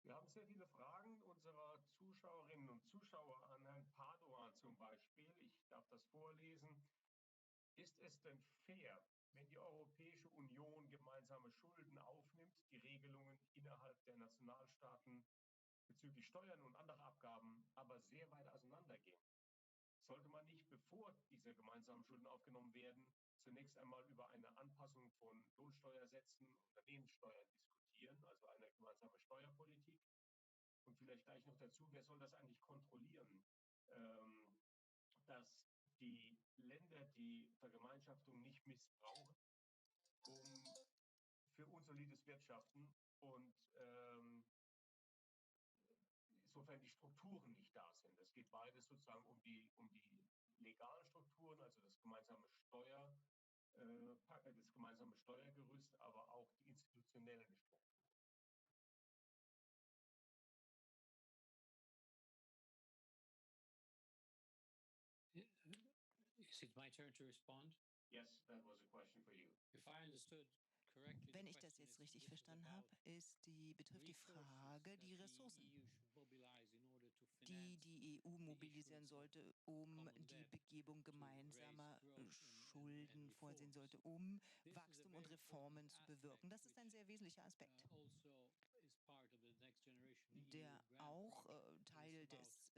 Wir haben sehr viele Fragen unserer Zuschauerinnen und Zuschauer an Herrn Padoan zum Beispiel. Ich darf das vorlesen. Ist es denn fair, wenn die Europäische Union gemeinsame Schulden aufnimmt, die Regelungen innerhalb der Nationalstaaten bezüglich Steuern und anderer Abgaben aber sehr weit auseinandergehen? Sollte man nicht, bevor diese gemeinsamen Schulden aufgenommen werden, zunächst einmal über eine Anpassung von Lohnsteuersätzen, Unternehmenssteuern diskutieren, also eine gemeinsame Steuerpolitik? Und vielleicht gleich noch dazu, wer soll das eigentlich kontrollieren, dass die Länder die Vergemeinschaftung nicht missbrauchen, um für unsolides Wirtschaften und insofern die Strukturen nicht da sind. Es geht beides sozusagen um die legalen Strukturen, also das gemeinsame Steuergerüst, aber auch die institutionellen Strukturen. Is it my turn to respond? Yes, that was a question for you. If I understood correctly, Wenn ich das jetzt richtig verstanden habe, betrifft die Frage die Ressourcen, die die EU mobilisieren sollte, um die Begebung gemeinsamer Schulden vorsehen sollte, um Wachstum und Reformen zu bewirken. Das ist ein sehr wesentlicher Aspekt, der auch Teil des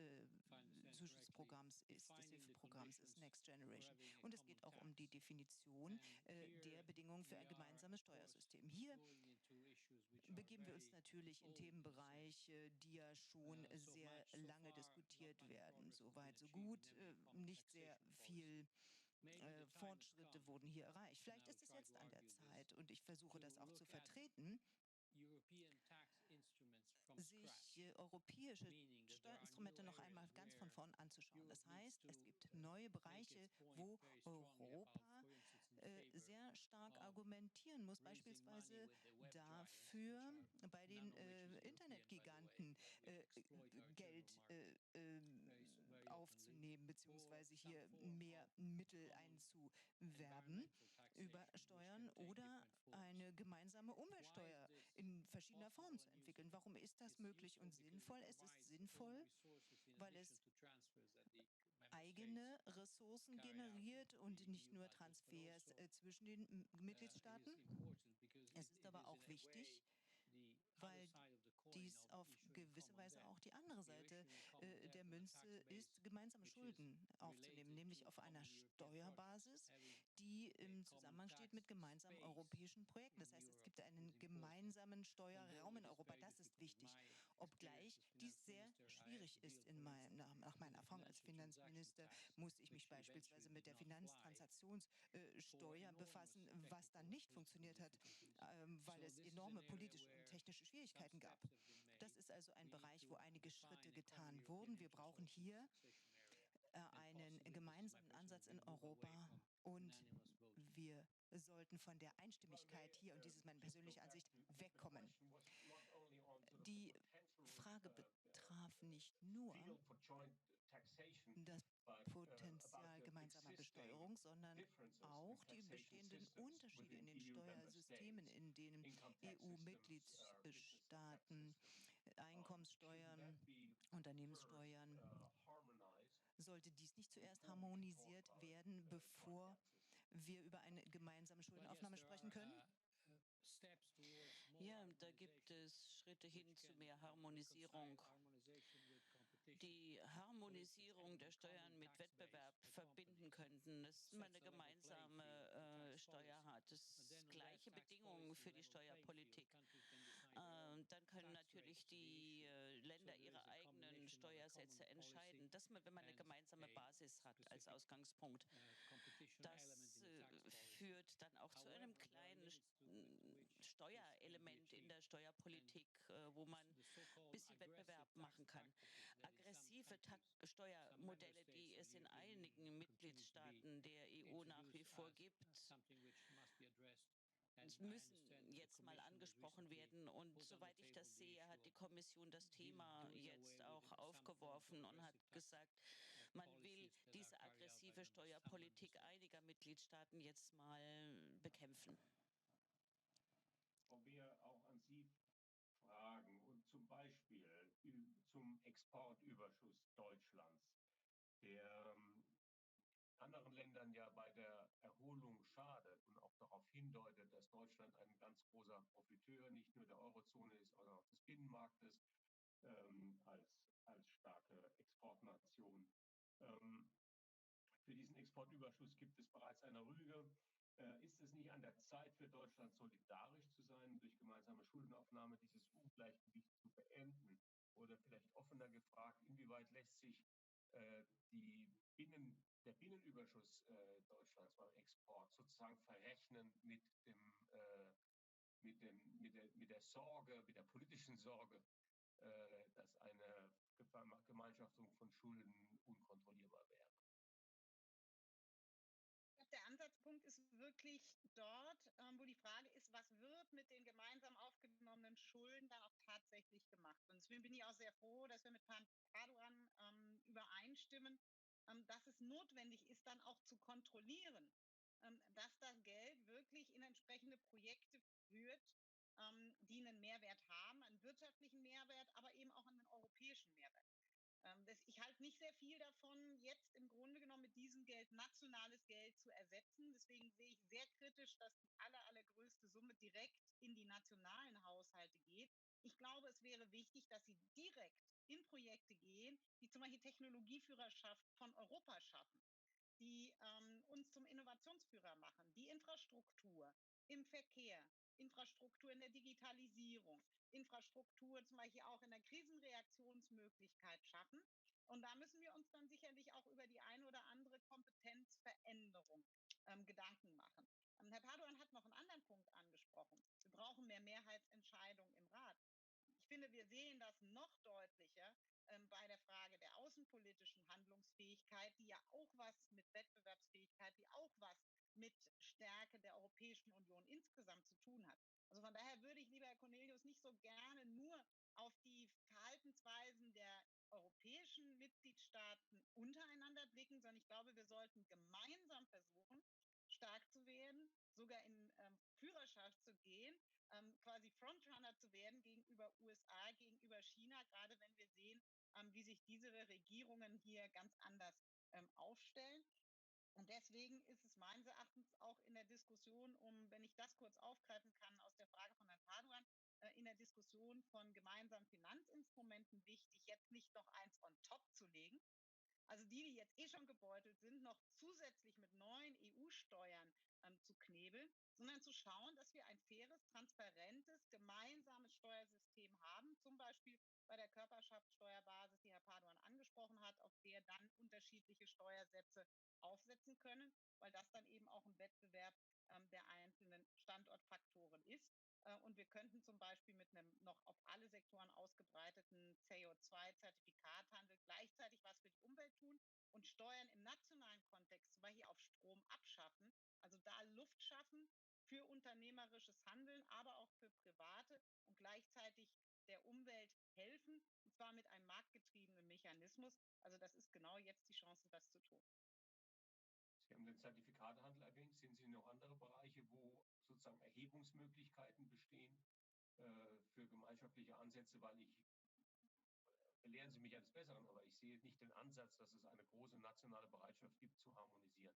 Zuschussprogramms ist, des Hilfeprogramms ist Next Generation. Und es geht auch um die Definition der Bedingungen für ein gemeinsames Steuersystem. Hier begeben wir uns natürlich in Themenbereiche, die ja schon sehr lange diskutiert werden. So weit, so gut. Nicht sehr viel Fortschritte wurden hier erreicht. Vielleicht ist es jetzt an der Zeit, und ich versuche das auch zu vertreten, sich europäische Steuerinstrumente noch einmal ganz von vorn anzuschauen. Das heißt, es gibt neue Bereiche, wo Europa sehr stark argumentieren muss, beispielsweise dafür, bei den Internetgiganten Geld aufzunehmen, beziehungsweise hier mehr Mittel einzuwerben über Steuern oder eine gemeinsame Umweltsteuer in verschiedener Form zu entwickeln. Warum ist das möglich und sinnvoll? Es ist sinnvoll, weil es eigene Ressourcen generiert und nicht nur Transfers zwischen den Mitgliedstaaten. Es ist aber auch wichtig, weil dies auf gewisse Weise auch die andere Seite der Münze ist, gemeinsame Schulden aufzunehmen, nämlich auf einer Steuerbasis, die im Zusammenhang steht mit gemeinsamen europäischen Projekten. Das heißt, es gibt einen gemeinsamen Steuerraum in Europa. Das ist wichtig, obgleich dies sehr schwierig ist. Nach meiner Erfahrung als Finanzminister musste ich mich beispielsweise mit der Finanztransaktionssteuer befassen, was dann nicht funktioniert hat, weil es enorme politische und technische Schwierigkeiten gab. Das ist also ein Bereich, wo einige Schritte getan wurden. Wir brauchen hier einen gemeinsamen Ansatz in Europa und wir sollten von der Einstimmigkeit hier, und dies ist meine persönliche Ansicht, wegkommen. Die Frage betraf nicht nur das Potenzial gemeinsamer Besteuerung, sondern auch die bestehenden Unterschiede in den Steuersystemen in den EU-Mitgliedstaaten, Einkommenssteuern, Unternehmenssteuern. Sollte dies nicht zuerst harmonisiert werden, bevor wir über eine gemeinsame Schuldenaufnahme sprechen können? Ja, da gibt es Schritte hin zu mehr Harmonisierung. Die Harmonisierung der Steuern mit Wettbewerb verbinden könnten, dass man eine gemeinsame Steuer hat, das gleiche Bedingungen für die Steuerpolitik. Dann können natürlich die Länder ihre eigenen Steuersätze entscheiden, dass man, wenn man eine gemeinsame Basis hat als Ausgangspunkt, das führt dann auch zu einem kleinen Steuerelement in der Steuerpolitik, wo man ein bisschen Wettbewerb machen kann. Aggressive Steuermodelle, die es in einigen Mitgliedstaaten der EU nach wie vor gibt, müssen jetzt mal angesprochen werden. Und soweit ich das sehe, hat die Kommission das Thema jetzt auch aufgeworfen und hat gesagt, man will diese aggressive Steuerpolitik einiger Mitgliedstaaten jetzt mal bekämpfen. Frau Beer, auch an Sie Fragen und zum Beispiel zum Exportüberschuss Deutschlands, der anderen Ländern ja bei der Erholung schadet und auch darauf hindeutet, dass Deutschland ein ganz großer Profiteur nicht nur der Eurozone ist, sondern auch des Binnenmarktes als starke Exportnation. Für diesen Exportüberschuss gibt es bereits eine Rüge. Ist es nicht an der Zeit für Deutschland, solidarisch zu sein, durch gemeinsame Schuldenaufnahme dieses Ungleichgewicht zu beenden? Oder vielleicht offener gefragt, inwieweit lässt sich der Binnenüberschuss Deutschlands beim Export sozusagen verrechnen mit der Sorge, mit der politischen Sorge, dass eine Gemeinschaftung von Schulden unkontrollierbar wäre? Der Ansatzpunkt ist wirklich dort, wo die Frage ist, was wird mit den gemeinsam aufgenommenen Schulden dann auch tatsächlich gemacht? Und deswegen bin ich auch sehr froh, dass wir mit Herrn Paduan übereinstimmen, dass es notwendig ist, dann auch zu kontrollieren, dass das Geld wirklich in entsprechende Projekte führt, die einen Mehrwert haben, einen wirtschaftlichen Mehrwert, aber eben auch einen europäischen Mehrwert. Ich halte nicht sehr viel davon, jetzt im Grunde genommen mit diesem Geld nationales Geld zu ersetzen. Deswegen sehe ich sehr kritisch, dass die allergrößte Summe direkt in die nationalen Haushalte geht. Ich glaube, es wäre wichtig, dass sie direkt in Projekte gehen, die zum Beispiel Technologieführerschaft von Europa schaffen, die uns zum Innovationsführer machen, die Infrastruktur im Verkehr, Infrastruktur in der Digitalisierung, Infrastruktur zum Beispiel auch in der Krisenreaktionsmöglichkeit schaffen. Und da müssen wir uns dann sicherlich auch über die eine oder andere Kompetenzveränderung Gedanken machen. Herr Paduan hat noch einen anderen Punkt angesprochen. Wir brauchen mehr Mehrheitsentscheidungen im Rat. Ich finde, wir sehen das noch deutlicher bei der Frage der außenpolitischen Handlungsfähigkeit, die ja auch was mit Wettbewerbsfähigkeit, die auch was mit Stärke der Europäischen Union insgesamt zu tun hat. Also von daher würde ich, lieber Herr Cornelius, nicht so gerne nur auf die Verhaltensweisen der europäischen Mitgliedstaaten Mitgliedstaaten untereinander blicken, sondern ich glaube, wir sollten gemeinsam versuchen, stark zu werden, sogar in Führerschaft zu gehen, quasi Frontrunner zu werden gegenüber USA, gegenüber China, gerade wenn wir sehen, wie sich diese Regierungen hier ganz anders aufstellen. Und deswegen ist es meines Erachtens auch in der Diskussion wenn ich das kurz aufgreifen kann aus der Frage von Herrn Paduan, in der Diskussion von gemeinsamen Finanzinstrumenten wichtig, jetzt nicht noch eins on top zu legen, also die jetzt schon gebeutelt sind, noch zusätzlich mit neuen EU-Steuern zu knebeln, sondern zu schauen, dass wir ein faires, transparentes, gemeinsames Steuersystem haben, zum Beispiel bei der Körperschaftssteuerbasis, die Herr Paduan angesprochen hat, auf der dann unterschiedliche Steuersätze aufsetzen können, weil das dann eben auch ein Wettbewerb der einzelnen Standortfaktoren ist. Und wir könnten zum Beispiel mit einem noch auf alle Sektoren ausgebreiteten CO2-Zertifikathandel gleichzeitig was für die Umwelt tun und Steuern im nationalen Kontext, zum Beispiel auf Strom, abschaffen. Also da Luft schaffen für unternehmerisches Handeln, aber auch für Private und gleichzeitig der Umwelt helfen, und zwar mit einem marktgetriebenen Mechanismus. Also das ist genau jetzt die Chance, das zu tun. Sie haben den Zertifikatehandel erwähnt. Sehen Sie noch andere Bereiche, wo sozusagen Erhebungsmöglichkeiten bestehen für gemeinschaftliche Ansätze? Weil belehren Sie mich eines Besseren, aber ich sehe nicht den Ansatz, dass es eine große nationale Bereitschaft gibt, zu harmonisieren.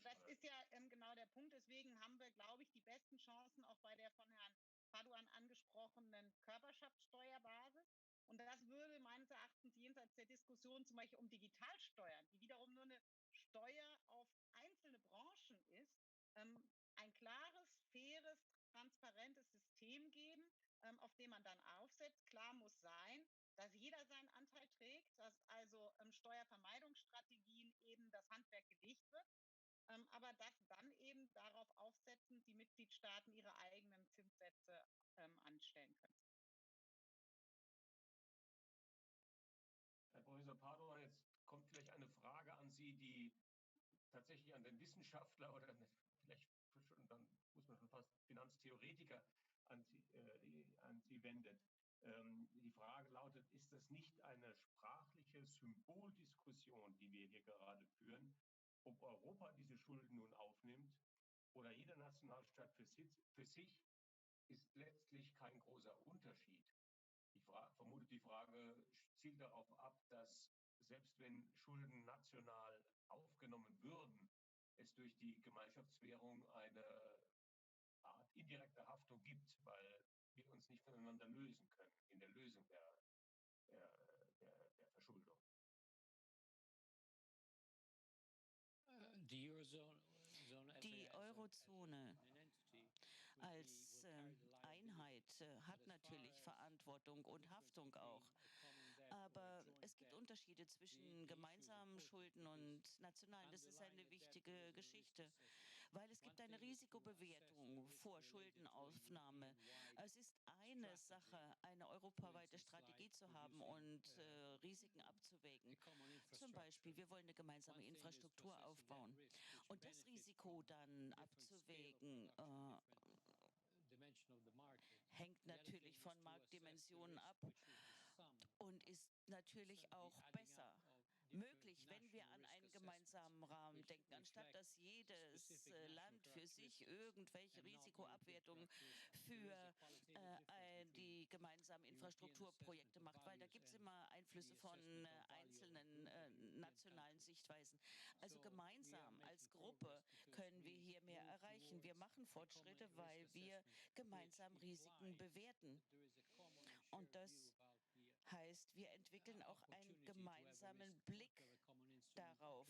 Das ist ja genau der Punkt. Deswegen haben wir, glaube ich, die besten Chancen auch bei der von Herrn Paduan angesprochenen Körperschaftssteuerbasis. Und das würde meines Erachtens jenseits der Diskussion zum Beispiel um Digitalsteuern, die wiederum nur eine Steuer auf einzelne Branchen ist, ein klares, faires, transparentes System geben, auf dem man dann aufsetzt. Klar muss sein, dass jeder seinen Anteil trägt, dass also Steuervermeidungsstrategien eben das Handwerk gelegt wird, aber dass dann eben darauf aufsetzend die Mitgliedstaaten ihre eigenen Zinssätze anstellen können. Herr Professor Paduan, jetzt kommt vielleicht eine Frage an Sie, die tatsächlich an den Wissenschaftler oder vielleicht schon, dann muss man schon fast Finanztheoretiker an Sie wendet. Die Frage lautet, ist das nicht eine sprachliche Symboldiskussion, die wir hier gerade führen, ob Europa diese Schulden nun aufnimmt oder jeder Nationalstaat für sich, ist letztlich kein großer Unterschied. Ich vermute, die Frage zielt darauf ab, dass selbst wenn Schulden national aufgenommen würden, es durch die Gemeinschaftswährung eine Art indirekter Haftung gibt, weil wir uns nicht voneinander lösen können in der Lösung der Verschuldung. Die Eurozone als Einheit hat natürlich Verantwortung und Haftung auch. Aber es gibt Unterschiede zwischen gemeinsamen Schulden und nationalen. Das ist eine wichtige Geschichte, weil es gibt eine Risikobewertung vor Schuldenaufnahme. Es ist eine Sache, eine europaweite Strategie zu haben und Risiken abzuwägen. Zum Beispiel, wir wollen eine gemeinsame Infrastruktur aufbauen. Und das Risiko dann abzuwägen, hängt natürlich von Marktdimensionen ab und ist natürlich auch besser möglich, wenn wir an einen gemeinsamen Rahmen denken, anstatt dass jedes Land für sich irgendwelche Risikoabwertungen für die gemeinsamen Infrastrukturprojekte macht, weil da gibt es immer Einflüsse von einzelnen nationalen Sichtweisen. Also gemeinsam als Gruppe können wir hier mehr erreichen. Wir machen Fortschritte, weil wir gemeinsam Risiken bewerten. Und das heißt, wir entwickeln auch einen gemeinsamen Blick darauf,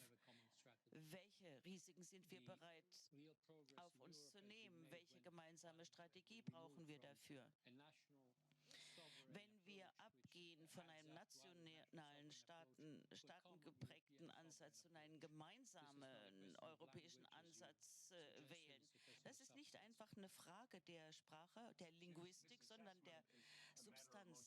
welche Risiken sind wir bereit auf uns zu nehmen, welche gemeinsame Strategie brauchen wir dafür. Wenn wir abgehen von einem nationalen, staatengeprägten Ansatz und einen gemeinsamen europäischen Ansatz wählen, das ist nicht einfach eine Frage der Sprache, der Linguistik, sondern der Substanz.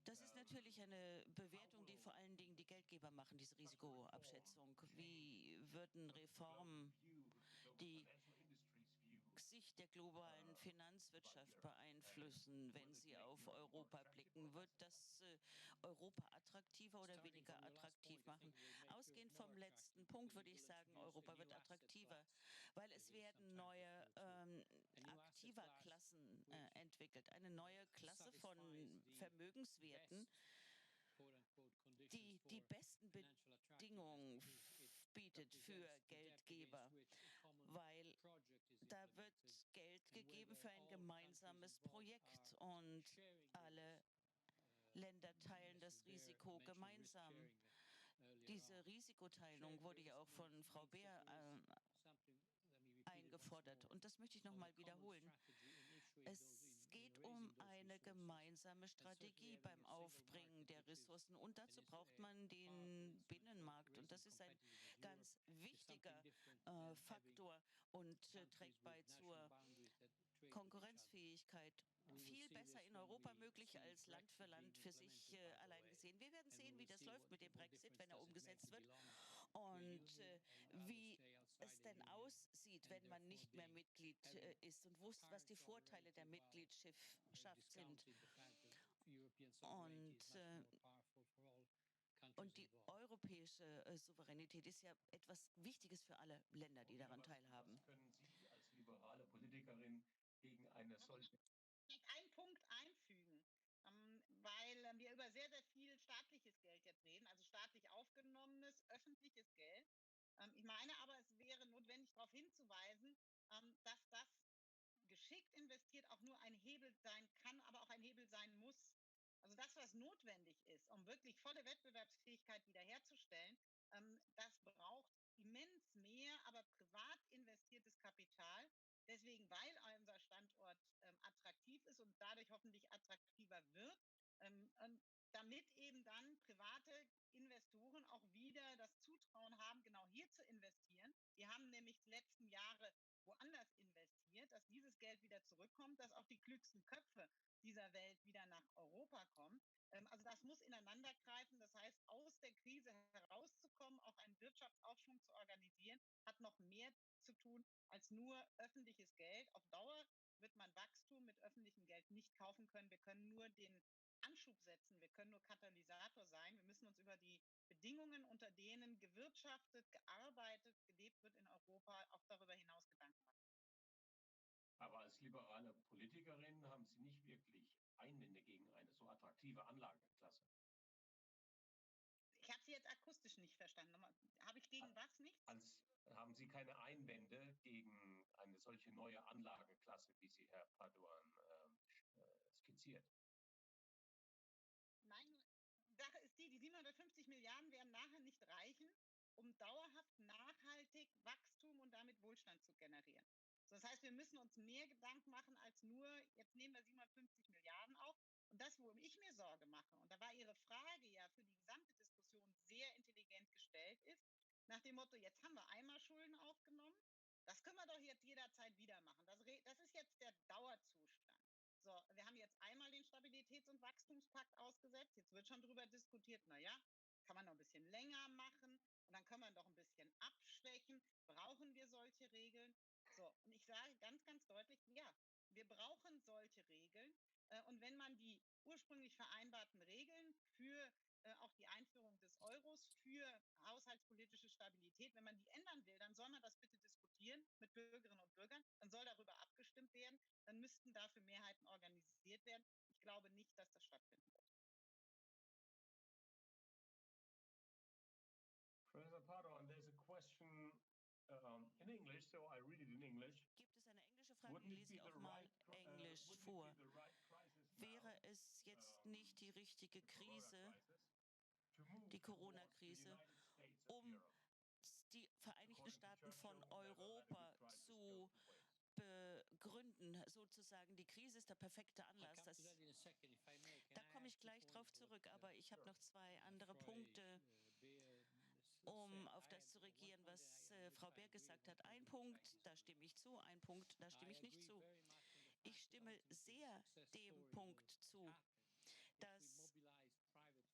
Das ist natürlich eine Bewertung, die vor allen Dingen die Geldgeber machen, diese Risikoabschätzung. Wie würden Reformen die Sicht der globalen Finanzwirtschaft beeinflussen, wenn sie auf Europa blicken? Wird das Punkt würde ich sagen, Europa wird attraktiver, weil es werden neue Aktiverklassen entwickelt, eine neue Klasse von Vermögenswerten, die die besten Bedingungen bietet für Geldgeber, weil da wird Geld gegeben für ein gemeinsames Projekt und alle Länder teilen das Risiko gemeinsam. Diese Risikoteilung wurde ja auch von Frau Beer eingefordert. Und das möchte ich noch mal wiederholen. Es geht um eine gemeinsame Strategie beim Aufbringen der Ressourcen. Und dazu braucht man den Binnenmarkt. Und das ist ein ganz wichtiger Faktor und trägt bei zur Konkurrenzfähigkeit. Viel besser in Europa möglich als Land für sich allein gesehen. Wir werden sehen, wie das läuft mit dem Brexit, wenn er umgesetzt wird und wie es denn aussieht, wenn man nicht mehr Mitglied ist und was die Vorteile der Mitgliedschaft sind. Und die europäische Souveränität ist ja etwas Wichtiges für alle Länder, die daran teilhaben. Was können Sie als liberale Politikerin gegen eine solche... Einen Punkt einfügen, weil wir über sehr, sehr viel staatliches Geld jetzt reden, also staatlich aufgenommenes, öffentliches Geld. Ich meine aber, es wäre notwendig, darauf hinzuweisen, dass das geschickt investiert auch nur ein Hebel sein kann, aber auch ein Hebel sein muss. Also das, was notwendig ist, um wirklich volle Wettbewerbsfähigkeit wiederherzustellen, das braucht immens mehr, aber privat investiertes Kapital. Deswegen, weil unser Standort attraktiv ist und dadurch hoffentlich attraktiver wird, damit eben dann private Investoren auch wieder das Zutrauen haben, genau hier zu investieren. Die haben nämlich die letzten Jahre woanders investiert, dass dieses Geld wieder zurückkommt, dass auch die klügsten Köpfe dieser Welt wieder nach Europa kommen. Also das muss ineinander greifen. Das heißt, aus der Krise herauszukommen, auch einen Wirtschaftsaufschwung zu organisieren, hat noch mehr zu tun als nur öffentliches Geld. Auf Dauer wird man Wachstum mit öffentlichem Geld nicht kaufen können. Wir können nur den Anschub setzen. Wir können nur Katalysator sein. Wir müssen uns über die Bedingungen, unter denen gewirtschaftet, gearbeitet, gelebt wird in Europa, auch darüber hinaus Gedanken machen. Aber als liberale Politikerin haben Sie nicht wirklich Einwände gegen eine so attraktive Anlageklasse. Ich habe Sie jetzt akustisch nicht verstanden. Habe ich gegen was nichts? Haben Sie keine Einwände gegen eine solche neue Anlageklasse, wie sie Herr Paduan skizziert? Nein, Sache ist die 750 Milliarden werden nachher nicht reichen, um dauerhaft nachhaltig Wachstum und damit Wohlstand zu generieren. So, das heißt, wir müssen uns mehr Gedanken machen als nur, jetzt nehmen wir 750 Milliarden auf. Und das, wo ich mir Sorge mache, und da war Ihre Frage ja für die gesamte Diskussion sehr intelligent gestellt ist, nach dem Motto, jetzt haben wir einmal Schulden aufgenommen, das können wir doch jetzt jederzeit wieder machen. Das ist jetzt der Dauerzustand. So, wir haben jetzt einmal den Stabilitäts- und Wachstumspakt ausgesetzt. Jetzt wird schon darüber diskutiert, naja, kann man noch ein bisschen länger machen und dann kann man doch ein bisschen abschwächen. Brauchen wir solche Regeln? So, und ich sage ganz, ganz deutlich, ja, wir brauchen solche Regeln. Und wenn man die ursprünglich vereinbarten Regeln für auch die Einführung des Euros, für haushaltspolitische Stabilität, wenn man die ändern will, dann soll man das bitte diskutieren mit Bürgerinnen und Bürgern, dann soll darüber abgestimmt werden, dann müssten dafür Mehrheiten organisiert werden. Ich glaube nicht, dass das stattfinden wird. Professor Paduan, there's a question in English, so I read it in English. Gibt es eine englische Frage, die lese ich auch mal Englisch vor. Wäre es jetzt nicht die richtige Krise, die Corona-Krise, um die Vereinigten Staaten von Europa zu begründen, sozusagen, die Krise ist der perfekte Anlass. Da komme ich gleich drauf zurück, aber ich habe noch zwei andere Punkte, um auf das zu reagieren, was Frau Beer gesagt hat. Ein Punkt, da stimme ich zu, ein Punkt, da stimme ich nicht zu. Ich stimme sehr dem Punkt zu, dass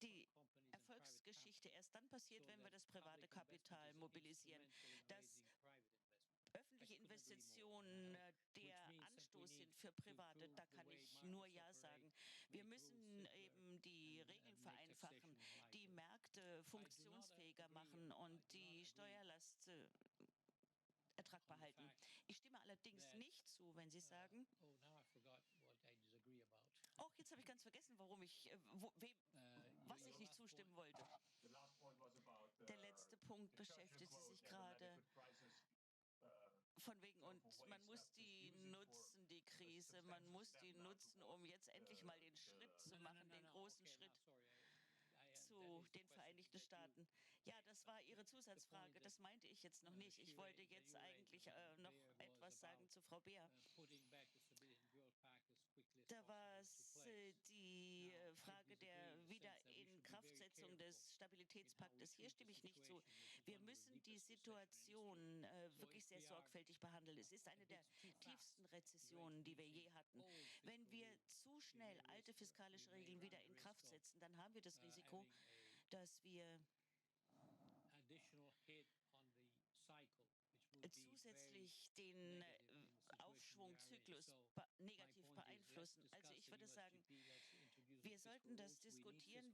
die Erfolgsgeschichte erst dann passiert, wenn wir das private Kapital mobilisieren, dass öffentliche Investitionen der Anstoß sind für Private, da kann ich nur Ja sagen. Wir müssen eben die Regeln vereinfachen, die Märkte funktionsfähiger machen und die Steuerlast Vertrag behalten. Ich stimme allerdings nicht zu, wenn Sie sagen, oh, jetzt habe ich ganz vergessen, warum was ich nicht zustimmen wollte. Der letzte Punkt beschäftigt sich gerade von wegen, und man muss die nutzen, die Krise, man muss die nutzen, um jetzt endlich mal den Schritt zu machen, den großen Schritt zu den Vereinigten Staaten. Ja, das war Ihre Zusatzfrage, das meinte ich jetzt noch nicht. Ich wollte jetzt eigentlich noch etwas sagen zu Frau Beer. Da war es die Frage der Wiederinkraftsetzung des Stabilitätspaktes. Hier stimme ich nicht zu. Wir müssen die Situation wirklich sehr sorgfältig behandeln. Es ist eine der tiefsten Rezessionen, die wir je hatten. Wenn wir zu schnell alte fiskalische Regeln wieder in Kraft setzen, dann haben wir das Risiko, dass wir zusätzlich den Aufschwungzyklus negativ beeinflussen. Also ich würde sagen, wir sollten das diskutieren.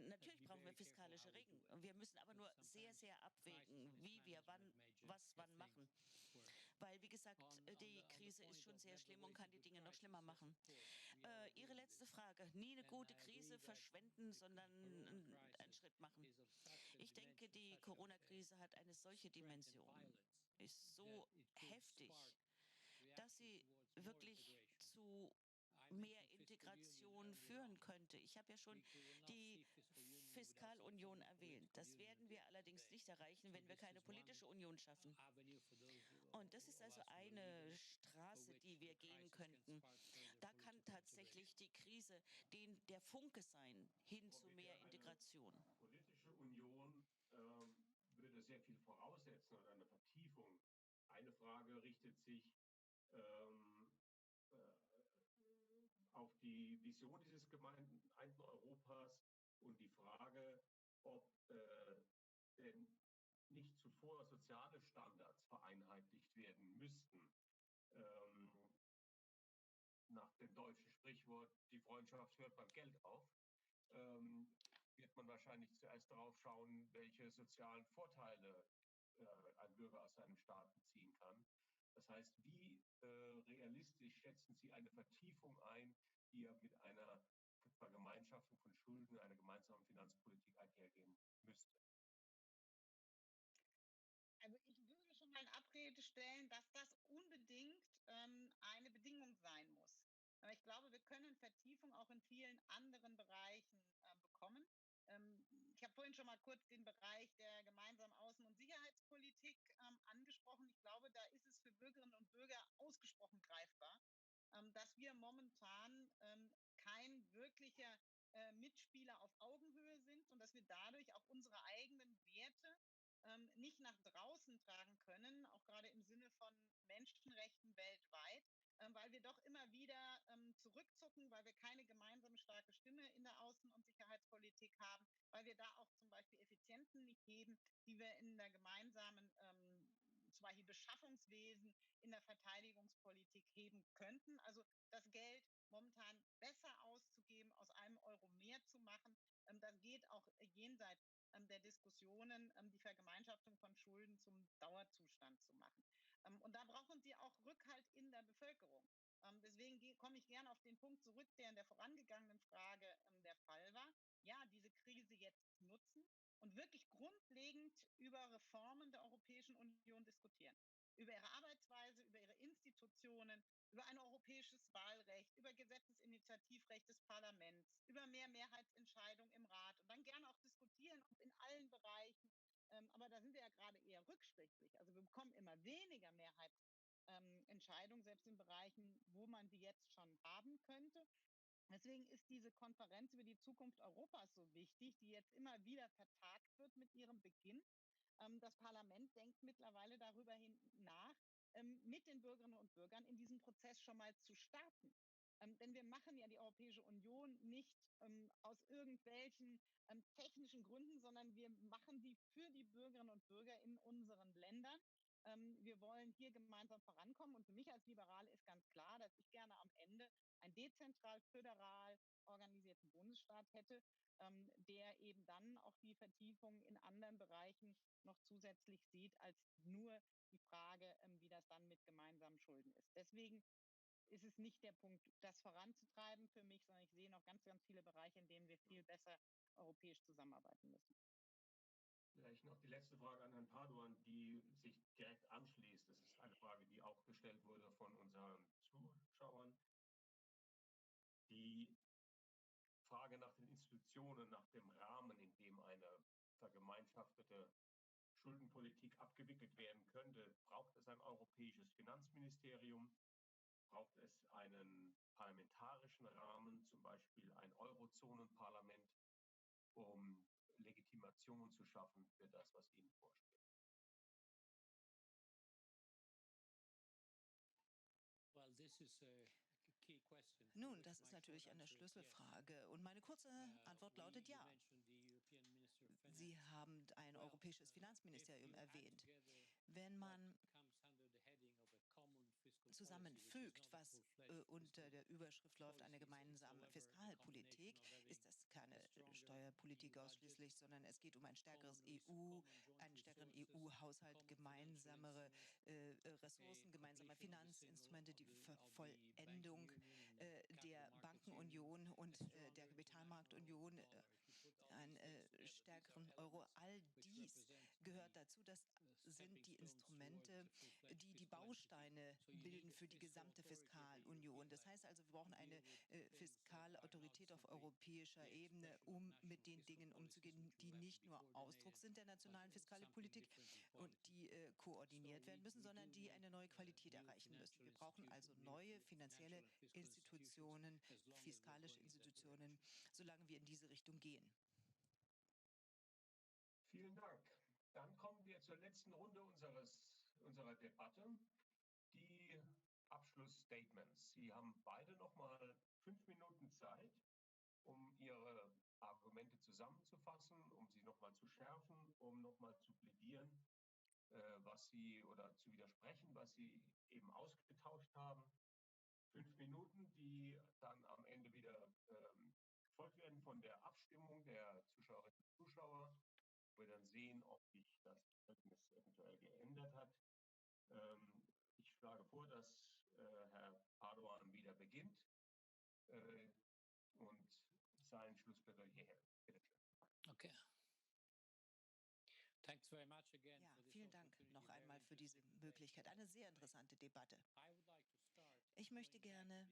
Natürlich brauchen wir fiskalische Regeln. Wir müssen aber nur sehr, sehr abwägen, wie wir was wann machen. Weil, wie gesagt, die Krise ist schon sehr schlimm und kann die Dinge noch schlimmer machen. Ihre letzte Frage. Nie eine gute Krise verschwenden, sondern einen Schritt machen. Ich denke, die Corona-Krise hat eine solche Dimension, ist so heftig, dass sie wirklich zu mehr Integration führen könnte. Ich habe ja schon die Fiskalunion erwähnt. Das werden wir allerdings nicht erreichen, wenn wir keine politische Union schaffen. Und das ist also eine Straße, die wir gehen könnten. Da kann tatsächlich die Krise der Funke sein, hin zu mehr Integration. Politische Union würde sehr viel voraussetzen oder eine Vertiefung. Eine Frage richtet sich auf die Vision dieses gemeinten Europas und die Frage, ob denn nicht zuvor soziale Standards vereinheitlicht werden müssten. Nach dem deutschen Sprichwort, die Freundschaft hört beim Geld auf, wird man wahrscheinlich zuerst darauf schauen, welche sozialen Vorteile ein Bürger aus seinem Staat beziehen kann. Das heißt, wie realistisch schätzen Sie eine Vertiefung ein, die ja mit einer Vergemeinschaftung von Schulden, einer gemeinsamen Finanzpolitik einhergehen müsste? Also ich würde schon mal in Abrede stellen, dass das unbedingt eine Bedingung sein muss. Aber ich glaube, wir können Vertiefung auch in vielen anderen Bereichen bekommen. Ich habe vorhin schon mal kurz den Bereich der gemeinsamen Außen- und Sicherheitspolitik angesprochen. Ich glaube, da ist es für Bürgerinnen und Bürger ausgesprochen greifbar, dass wir momentan kein wirklicher Mitspieler auf Augenhöhe sind und dass wir dadurch auch unsere eigenen Werte nicht nach draußen tragen können, auch gerade im Sinne von Menschenrechten weltweit, weil wir doch immer wieder zurückzucken, weil wir keine gemeinsame starke Stimme in der Außen- und Sicherheitspolitik haben, weil wir da auch zum Beispiel Effizienzen nicht heben, die wir in der gemeinsamen zum Beispiel Beschaffungswesen, in der Verteidigungspolitik heben könnten. Also das Geld momentan besser auszugeben, aus einem Euro mehr zu machen, das geht auch jenseits der Diskussionen, die Vergemeinschaftung von Schulden zum Dauerzustand zu machen. Und da brauchen sie auch Rückhalt in der Bevölkerung. Deswegen komme ich gerne auf den Punkt zurück, der in der vorangegangenen Frage der Fall war. Ja, diese Krise jetzt nutzen und wirklich grundlegend über Reformen der Europäischen Union diskutieren. Über ihre Arbeitsweise, über ihre Institutionen, über ein europäisches Wahlrecht, über Gesetzesinitiativrecht des Parlaments, über mehr Mehrheitsentscheidungen im Rat und dann gerne auch diskutieren in allen Bereichen. Aber da sind wir ja gerade eher rückschrittlich. Also wir bekommen immer weniger Mehrheitsentscheidungen, selbst in Bereichen, wo man die jetzt schon haben könnte. Deswegen ist diese Konferenz über die Zukunft Europas so wichtig, die jetzt immer wieder vertagt wird mit ihrem Beginn. Das Parlament denkt mittlerweile darüber nach, mit den Bürgerinnen und Bürgern in diesem Prozess schon mal zu starten. Denn wir machen ja die Europäische Union nicht aus irgendwelchen technischen Gründen, sondern wir machen die für die Bürgerinnen und Bürger in unseren Ländern. Wir wollen hier gemeinsam vorankommen. Und für mich als Liberale ist ganz klar, dass ich gerne am Ende einen dezentral föderal organisierten Bundesstaat hätte, der eben dann auch die Vertiefung in anderen Bereichen noch zusätzlich sieht, als nur die Frage, wie das dann mit gemeinsamen Schulden ist. Deswegen ist es nicht der Punkt, das voranzutreiben für mich, sondern ich sehe noch ganz, ganz viele Bereiche, in denen wir viel besser europäisch zusammenarbeiten müssen. Vielleicht noch die letzte Frage an Herrn Paduan, die sich direkt anschließt. Das ist eine Frage, die auch gestellt wurde von unseren Zuschauern. Die Frage nach den Institutionen, nach dem Rahmen, in dem eine vergemeinschaftete Schuldenpolitik abgewickelt werden könnte. Braucht es ein europäisches Finanzministerium? Braucht es einen parlamentarischen Rahmen, zum Beispiel ein Eurozonenparlament, um Legitimation zu schaffen für das, was Ihnen vorschwebt? Nun, das ist natürlich eine Schlüsselfrage und meine kurze Antwort lautet ja. Sie haben ein europäisches Finanzministerium erwähnt. Wenn man zusammenfügt, was unter der Überschrift läuft, eine gemeinsame Fiskalpolitik, ist das keine Steuerpolitik ausschließlich, sondern es geht um ein stärkeres einen stärkeren EU-Haushalt, gemeinsamere Ressourcen, gemeinsame Finanzinstrumente, die Vollendung der Bankenunion und der Kapitalmarktunion, einen stärkeren Euro. All dies gehört dazu. Das sind die Instrumente, die die Bausteine bilden für die gesamte Fiskalunion. Das heißt also, wir brauchen eine Fiskalautorität auf europäischer Ebene, um mit den Dingen umzugehen, die nicht nur Ausdruck sind der nationalen Fiskalpolitik und die koordiniert werden müssen, sondern die eine neue Qualität erreichen müssen. Wir brauchen also neue finanzielle Institutionen, fiskalische Institutionen, solange wir in diese Richtung gehen. Vielen Dank. Dann kommen wir zur letzten Runde unserer Debatte, die Abschlussstatements. Sie haben beide noch mal 5 Minuten Zeit, um Ihre Argumente zusammenzufassen, um sie noch mal zu schärfen, um noch mal zu plädieren, was Sie oder zu widersprechen, was Sie eben ausgetauscht haben. 5 Minuten, die dann am Ende wieder gefolgt werden von der Abstimmung der Zuschauerinnen und Zuschauer. Wir dann sehen, ob sich das Verhältnis eventuell geändert hat. Ich schlage vor, dass Herr Paduan wieder beginnt und sein Schlussplädoyer hält. Bitte schön. Okay. Ja, vielen Dank noch einmal für diese Möglichkeit. Eine sehr interessante Debatte. Ich möchte gerne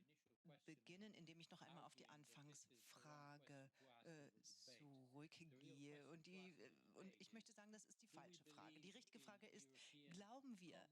beginnen, indem ich noch einmal auf die Anfangsfrage zurückgehe. Und ich möchte sagen, das ist die falsche Frage. Die richtige Frage ist, glauben wir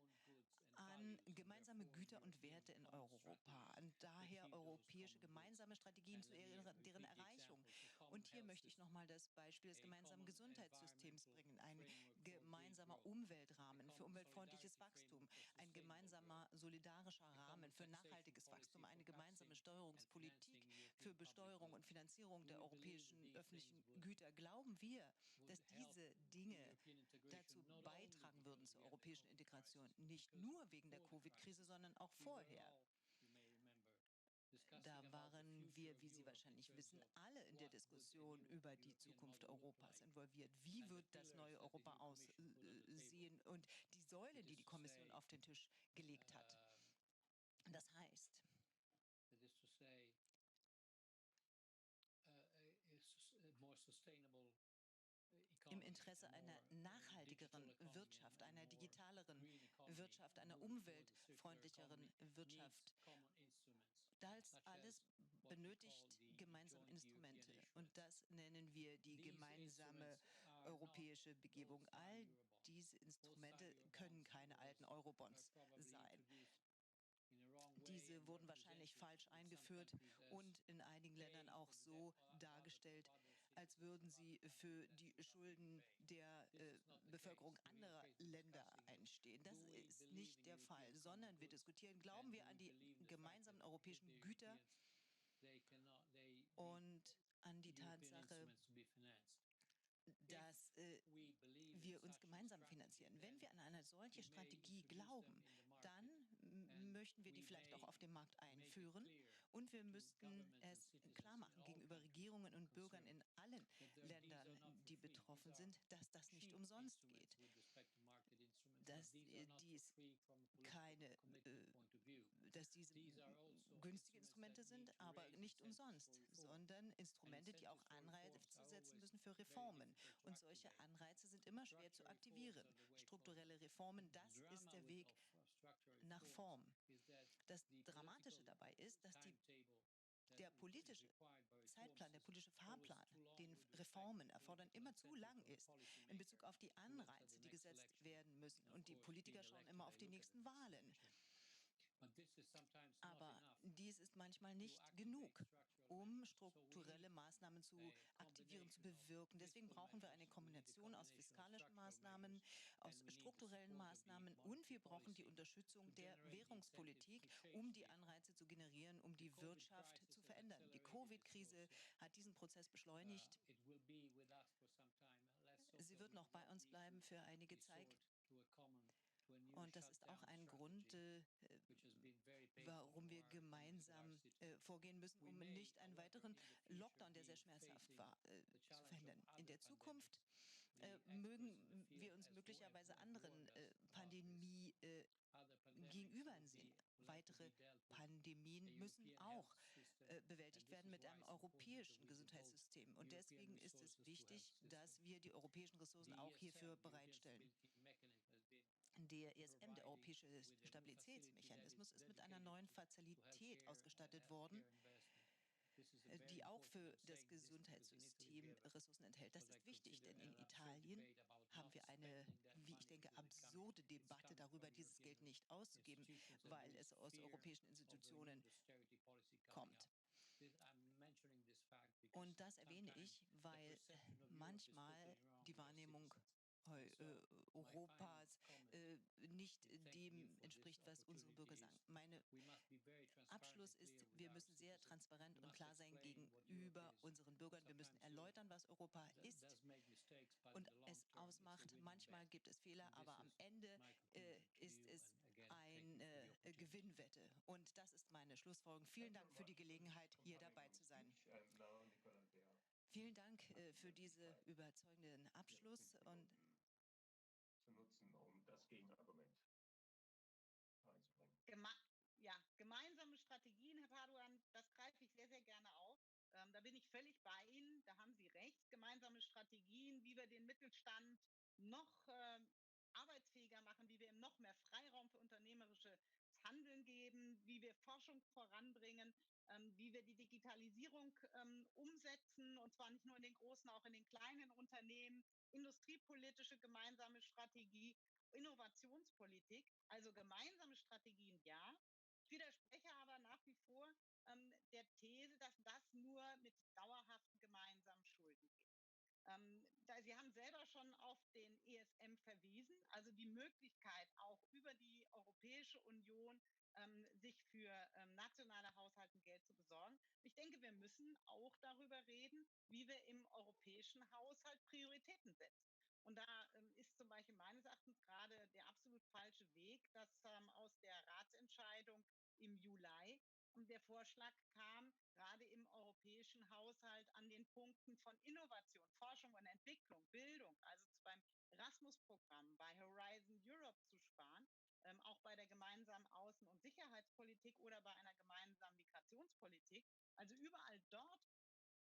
an gemeinsame Güter und Werte in Europa, an daher europäische gemeinsame Strategien zu deren Erreichung? Und hier möchte ich noch mal das Beispiel des gemeinsamen Gesundheitssystems bringen. Ein gemeinsamer Umweltrahmen für umweltfreundliches Wachstum, ein gemeinsamer solidarischer Rahmen für nachhaltiges Wachstum, eine gemeinsame Steuerungspolitik für Besteuerung und Finanzierung der europäischen öffentlichen Güter. Glauben wir, dass diese Dinge dazu beitragen würden zur europäischen Integration, nicht nur wegen der Covid-Krise, sondern auch vorher? Da waren wir, wie Sie wahrscheinlich wissen, alle in der Diskussion über die Zukunft Europas involviert. Wie wird das neue Europa aussehen und die Säulen, die die Kommission auf den Tisch gelegt hat? Das heißt, im Interesse einer nachhaltigeren Wirtschaft, einer digitaleren Wirtschaft, einer umweltfreundlicheren Wirtschaft. Das alles benötigt gemeinsame Instrumente und das nennen wir die gemeinsame europäische Begebung. All diese Instrumente können keine alten Eurobonds sein. Diese wurden wahrscheinlich falsch eingeführt und in einigen Ländern auch so dargestellt, als würden sie für die Schulden der Bevölkerung anderer Länder einstehen. Das ist nicht der Fall, sondern wir diskutieren, glauben wir an die gemeinsamen europäischen Güter und an die Tatsache, dass wir uns gemeinsam finanzieren finanzieren. Wenn wir an eine solche Strategie glauben, dann möchten wir die vielleicht auch auf dem Markt einführen und wir müssten es klar machen gegenüber Regierungen und Bürgern in allen Ländern, die betroffen sind, dass das nicht umsonst geht, dass dies dass diese günstige Instrumente sind, aber nicht umsonst, sondern Instrumente, die auch Anreize setzen müssen für Reformen. Und solche Anreize sind immer schwer zu aktivieren. Strukturelle Reformen, das ist der Weg nach Form. Das Dramatische dabei ist, dass der politische Zeitplan, der politische Fahrplan, den Reformen erfordern, immer zu lang ist in Bezug auf die Anreize, die gesetzt werden müssen. Und die Politiker schauen immer auf die nächsten Wahlen. Aber dies ist manchmal nicht genug, um strukturelle Maßnahmen zu aktivieren, zu bewirken. Deswegen brauchen wir eine Kombination aus fiskalischen Maßnahmen, aus strukturellen Maßnahmen und wir brauchen die Unterstützung der Währungspolitik, um die Anreize zu generieren, um die Wirtschaft zu verändern. Die Covid-Krise hat diesen Prozess beschleunigt. Sie wird noch bei uns bleiben für einige Zeit. Und das ist auch ein Grund, warum wir gemeinsam vorgehen müssen, um nicht einen weiteren Lockdown, der sehr schmerzhaft war, zu verhindern. In der Zukunft mögen wir uns möglicherweise anderen Pandemie gegenübersehen. Weitere Pandemien müssen auch bewältigt werden mit einem europäischen Gesundheitssystem. Und deswegen ist es wichtig, dass wir die europäischen Ressourcen auch hierfür bereitstellen. Der ESM, der Europäische Stabilitätsmechanismus, ist mit einer neuen Fazilität ausgestattet worden, die auch für das Gesundheitssystem Ressourcen enthält. Das ist wichtig, denn in Italien haben wir eine, wie ich denke, absurde Debatte darüber, dieses Geld nicht auszugeben, weil es aus europäischen Institutionen kommt. Und das erwähne ich, weil manchmal die Wahrnehmung Europas nicht dem entspricht, was unsere Bürger sagen. Mein Abschluss ist, wir müssen sehr transparent und klar sein gegenüber unseren Bürgern. Wir müssen erläutern, was Europa ist und es ausmacht. Manchmal gibt es Fehler, aber am Ende ist es eine Gewinnwette. Und das ist meine Schlussfolgerung. Vielen Dank für die Gelegenheit, hier dabei zu sein. Vielen Dank für diesen überzeugenden Abschluss. Und zu nutzen, um das Gegenargument einzubringen. Gemeinsame Strategien, Herr Paduan, das greife ich sehr, sehr gerne auf. Da bin ich völlig bei Ihnen, da haben Sie recht. Gemeinsame Strategien, wie wir den Mittelstand noch arbeitsfähiger machen, wie wir ihm noch mehr Freiraum für unternehmerisches Handeln geben, wie wir Forschung voranbringen, wie wir die Digitalisierung umsetzen, und zwar nicht nur in den großen, auch in den kleinen Unternehmen, industriepolitische gemeinsame Strategie, Innovationspolitik, also gemeinsame Strategien, ja. Ich widerspreche aber nach wie vor der These, dass das nur mit dauerhaften gemeinsamen Schulden geht. Sie haben selber schon auf den ESM verwiesen, also die Möglichkeit, auch über die Europäische Union sich für nationale Haushalte Geld zu besorgen. Ich denke, wir müssen auch darüber reden, wie wir im europäischen Haushalt Prioritäten setzen. Und da ist zum Beispiel meines Erachtens gerade der absolut falsche Weg, dass aus der Ratsentscheidung im Juli der Vorschlag kam, gerade im europäischen Haushalt an den Punkten von Innovation, Forschung und Entwicklung, Bildung, also beim Erasmus-Programm, bei Horizon Europe zu sparen, auch bei der gemeinsamen Außen- und Sicherheitspolitik oder bei einer gemeinsamen Migrationspolitik. Also überall dort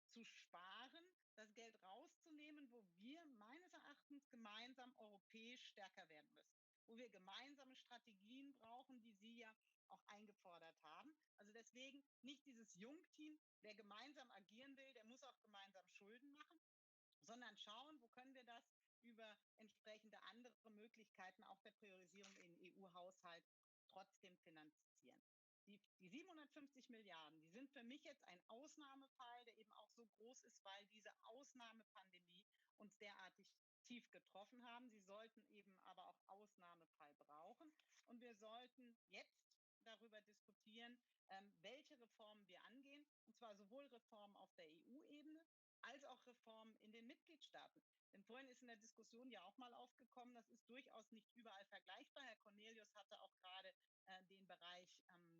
zu sparen, das Geld rauszunehmen, wo wir meines Erachtens gemeinsam europäisch stärker werden müssen, wo wir gemeinsame Strategien brauchen, die Sie ja auch eingefordert haben. Also deswegen nicht dieses Jungteam, wer gemeinsam agieren will, der muss auch gemeinsam Schulden machen, sondern schauen, wo können wir das über entsprechende andere Möglichkeiten auch der Priorisierung im EU-Haushalt trotzdem finanzieren. Die 750 Milliarden, die sind für mich jetzt ein Ausnahmefall, der eben auch so groß ist, weil diese Ausnahmepandemie uns derartig tief getroffen haben. Sie sollten eben aber auch Ausnahmefall brauchen. Und wir sollten jetzt darüber diskutieren, welche Reformen wir angehen. Und zwar sowohl Reformen auf der EU-Ebene als auch Reformen in den Mitgliedstaaten. Mitgliedstaaten. Denn vorhin ist in der Diskussion ja auch mal aufgekommen, das ist durchaus nicht überall vergleichbar. Herr Cornelius hatte auch gerade den Bereich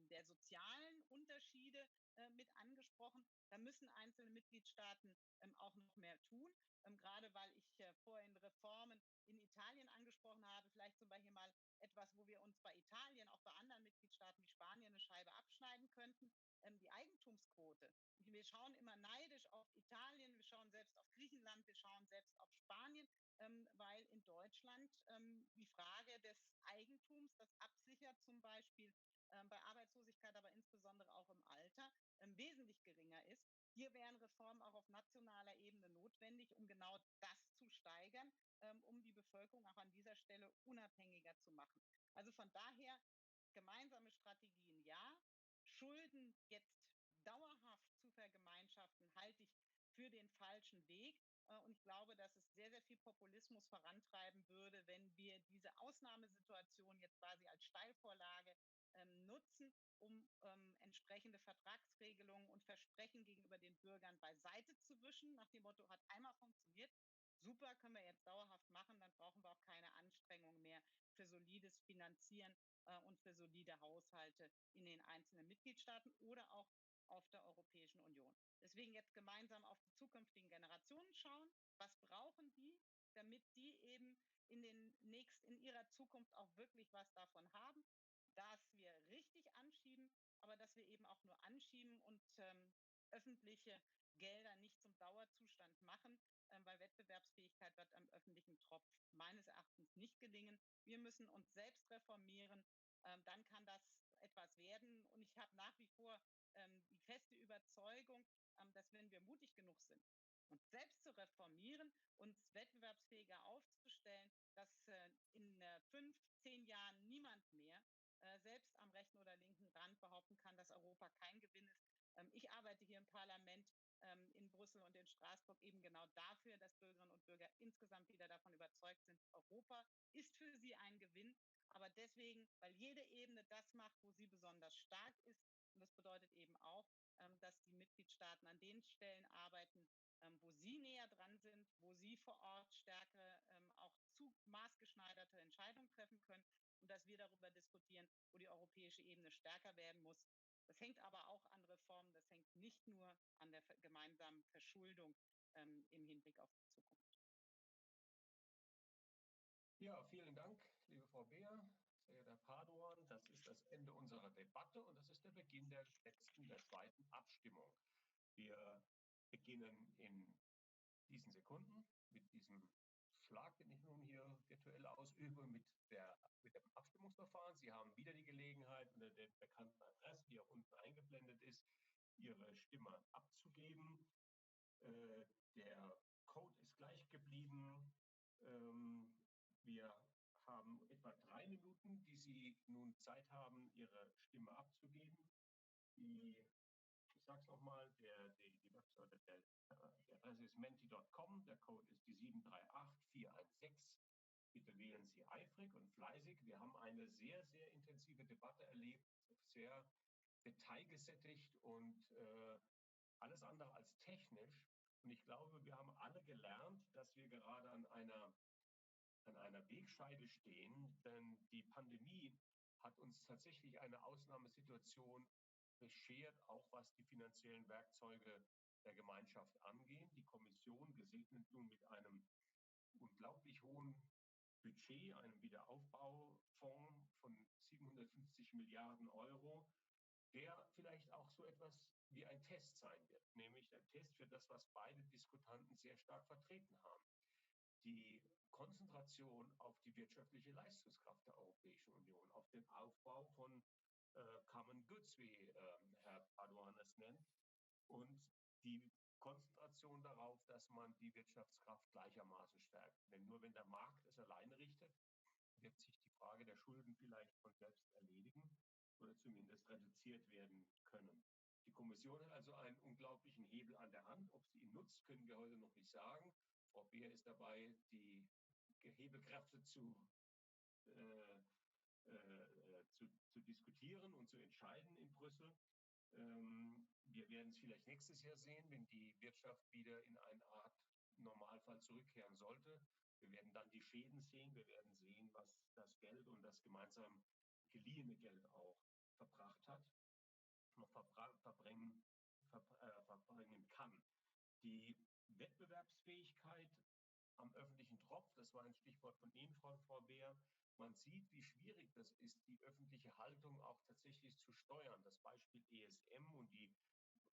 der sozialen Unterschiede mit angesprochen. Da müssen einzelne Mitgliedstaaten auch noch mehr tun, gerade weil ich vorhin Reformen in Italien angesprochen habe, vielleicht zum Beispiel mal etwas, wo wir uns bei Italien, auch bei anderen Mitgliedstaaten wie Spanien eine Scheibe abschneiden könnten, die Eigentumsquote. Wir schauen immer neidisch auf Italien, wir schauen selbst auf Griechenland, wir schauen selbst auf Spanien, weil in Deutschland die Frage des Eigentums, das absichert zum Beispiel bei Arbeitslosigkeit, aber insbesondere auch im Alter, wesentlich geringer ist. Hier wären Reformen auch auf nationaler Ebene notwendig, um genau das zu steigern, um die Bevölkerung auch an dieser Stelle unabhängiger zu machen. Also von daher gemeinsame Strategien ja, Schulden jetzt dauerhaft zu vergemeinschaften, halte ich für den falschen Weg. Und ich glaube, dass es sehr, sehr viel Populismus vorantreiben würde, wenn wir diese Ausnahmesituation jetzt quasi als Steilvorlage nutzen, um entsprechende Vertragsregelungen und Versprechen gegenüber den Bürgern beiseite zu wischen, nach dem Motto, hat einmal funktioniert, super, können wir jetzt dauerhaft machen, dann brauchen wir auch keine Anstrengungen mehr für solides Finanzieren und für solide Haushalte in den einzelnen Mitgliedstaaten oder auch auf der Europäischen Union. Deswegen jetzt gemeinsam auf die zukünftigen Generationen schauen. Was brauchen die, damit die eben in ihrer Zukunft auch wirklich was davon haben, dass wir richtig anschieben, aber dass wir eben auch nur anschieben und öffentliche Gelder nicht zum Dauerzustand machen, weil Wettbewerbsfähigkeit wird am öffentlichen Tropf meines Erachtens nicht gelingen. Wir müssen uns selbst reformieren, dann kann das etwas werden. Und ich habe nach wie vor die feste Überzeugung, dass wenn wir mutig genug sind, uns selbst zu reformieren, uns wettbewerbsfähiger aufzustellen, dass in 5, 10 Jahren niemand mehr selbst am rechten oder linken Rand behaupten kann, dass Europa kein Gewinn ist. Ich arbeite hier im Parlament in Brüssel und in Straßburg eben genau dafür, dass Bürgerinnen und Bürger insgesamt wieder davon überzeugt sind, Europa ist für sie ein Gewinn, aber deswegen, weil jede Ebene das macht, wo sie besonders stark ist. Und das bedeutet eben auch, dass die Mitgliedstaaten an den Stellen arbeiten, wo sie näher dran sind, wo sie vor Ort stärkere, auch zu maßgeschneiderte Entscheidungen treffen können und dass wir darüber diskutieren, wo die europäische Ebene stärker werden muss. Das hängt aber auch an Reformen, das hängt nicht nur an der gemeinsamen Verschuldung im Hinblick auf die Zukunft. Ja, vielen Dank, liebe Frau Beer, sehr geehrter Herr Paduan. Das ist das Ende unserer Debatte und das ist der Beginn der zweiten Abstimmung. Wir beginnen in diesen Sekunden mit diesem Schlag, den ich nun hier virtuell ausübe, mit dem Abstimmungsverfahren. Sie haben wieder die Gelegenheit, unter der bekannten Adresse, die auch unten eingeblendet ist, Ihre Stimme abzugeben. Der Code ist gleich geblieben. Wir haben etwa 3 Minuten, die Sie nun Zeit haben, Ihre Stimme abzugeben. Ich sage es nochmal, die Webseite die Adresse ist menti.com, der Code ist die 738416. Bitte wählen Sie eifrig und fleißig. Wir haben eine sehr, sehr intensive Debatte erlebt, sehr detailgesättigt und alles andere als technisch. Und ich glaube, wir haben alle gelernt, dass wir gerade an einer Wegscheide stehen, denn die Pandemie hat uns tatsächlich eine Ausnahmesituation beschert, auch was die finanziellen Werkzeuge der Gemeinschaft angehen. Die Kommission gesegnet nun mit einem unglaublich hohen Budget, einem Wiederaufbaufonds von 750 Milliarden Euro, der vielleicht auch so etwas wie ein Test sein wird, nämlich ein Test für das, was beide Diskutanten sehr stark vertreten haben. Die Konzentration auf die wirtschaftliche Leistungskraft der Europäischen Union, auf den Aufbau von Common Goods, wie Herr Paduan es nennt, und die Konzentration darauf, dass man die Wirtschaftskraft gleichermaßen stärkt. Denn nur wenn der Markt es alleine richtet, wird sich die Frage der Schulden vielleicht von selbst erledigen oder zumindest reduziert werden können. Die Kommission hat also einen unglaublichen Hebel an der Hand. Ob sie ihn nutzt, können wir heute noch nicht sagen. Frau Beer ist dabei, die Hebelkräfte zu diskutieren und zu entscheiden in Brüssel. Wir werden es vielleicht nächstes Jahr sehen, wenn die Wirtschaft wieder in eine Art Normalfall zurückkehren sollte. Wir werden dann die Schäden sehen. Wir werden sehen, was das Geld und das gemeinsam geliehene Geld auch verbracht hat, noch verbringen kann. Die Wettbewerbsfähigkeit am öffentlichen Tropf, das war ein Stichwort von Ihnen, Frau Beer. Man sieht, wie schwierig das ist, die öffentliche Haltung auch tatsächlich zu steuern. Das Beispiel ESM und die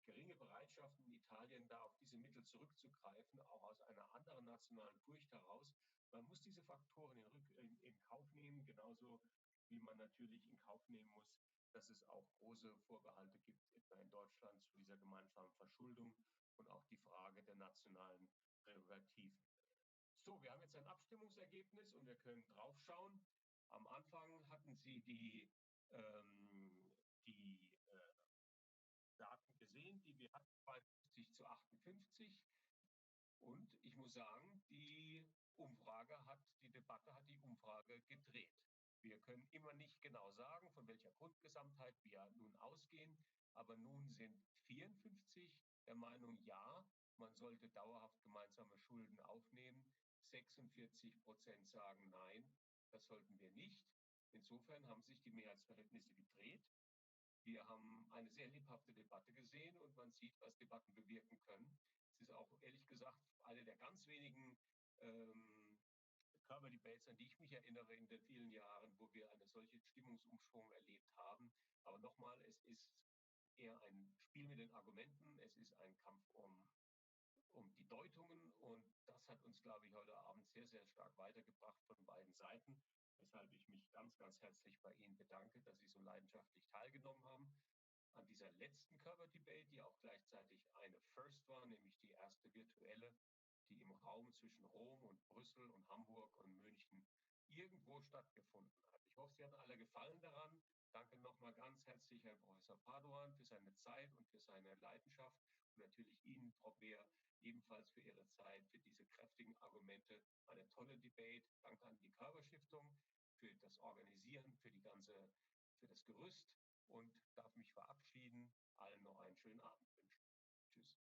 geringe Bereitschaft in Italien, da auf diese Mittel zurückzugreifen, auch aus einer anderen nationalen Furcht heraus. Man muss diese Faktoren in Kauf nehmen, genauso wie man natürlich in Kauf nehmen muss, dass es auch große Vorbehalte gibt, etwa in Deutschland zu dieser gemeinsamen Verschuldung und auch die Frage der nationalen Prärogativen. So, wir haben jetzt ein Abstimmungsergebnis und wir können draufschauen. Am Anfang hatten Sie die Daten gesehen, die wir hatten, 52 zu 58. Und ich muss sagen, die Debatte hat die Umfrage gedreht. Wir können immer nicht genau sagen, von welcher Grundgesamtheit wir nun ausgehen, aber nun sind 54 der Meinung, ja, man sollte dauerhaft gemeinsame Schulden aufnehmen. 46% sagen, nein, das sollten wir nicht. Insofern haben sich die Mehrheitsverhältnisse gedreht. Wir haben eine sehr lebhafte Debatte gesehen und man sieht, was Debatten bewirken können. Es ist auch ehrlich gesagt eine der ganz wenigen Körperdebates, an die ich mich erinnere in den vielen Jahren, wo wir eine solche Stimmungsumschwung erlebt haben. Aber nochmal, es ist eher ein Spiel mit den Argumenten, es ist ein Kampf um die Deutungen und das hat uns, glaube ich, heute Abend sehr, sehr stark weitergebracht von beiden Seiten, weshalb ich mich ganz, ganz herzlich bei Ihnen bedanke, dass Sie so leidenschaftlich teilgenommen haben an dieser letzten Cover-Debate, die auch gleichzeitig eine First war, nämlich die erste virtuelle, die im Raum zwischen Rom und Brüssel und Hamburg und München irgendwo stattgefunden hat. Ich hoffe, Sie hatten alle Gefallen daran. Danke nochmal ganz herzlich, Herr Professor Paduan, für seine Zeit und für seine Leidenschaft und natürlich Ihnen, Frau Beer, ebenfalls für Ihre Zeit, für diese kräftigen Argumente. Eine tolle Debate. Danke an die Körper-Stiftung für das Organisieren, für das Gerüst und darf mich verabschieden. Allen noch einen schönen Abend wünschen. Tschüss.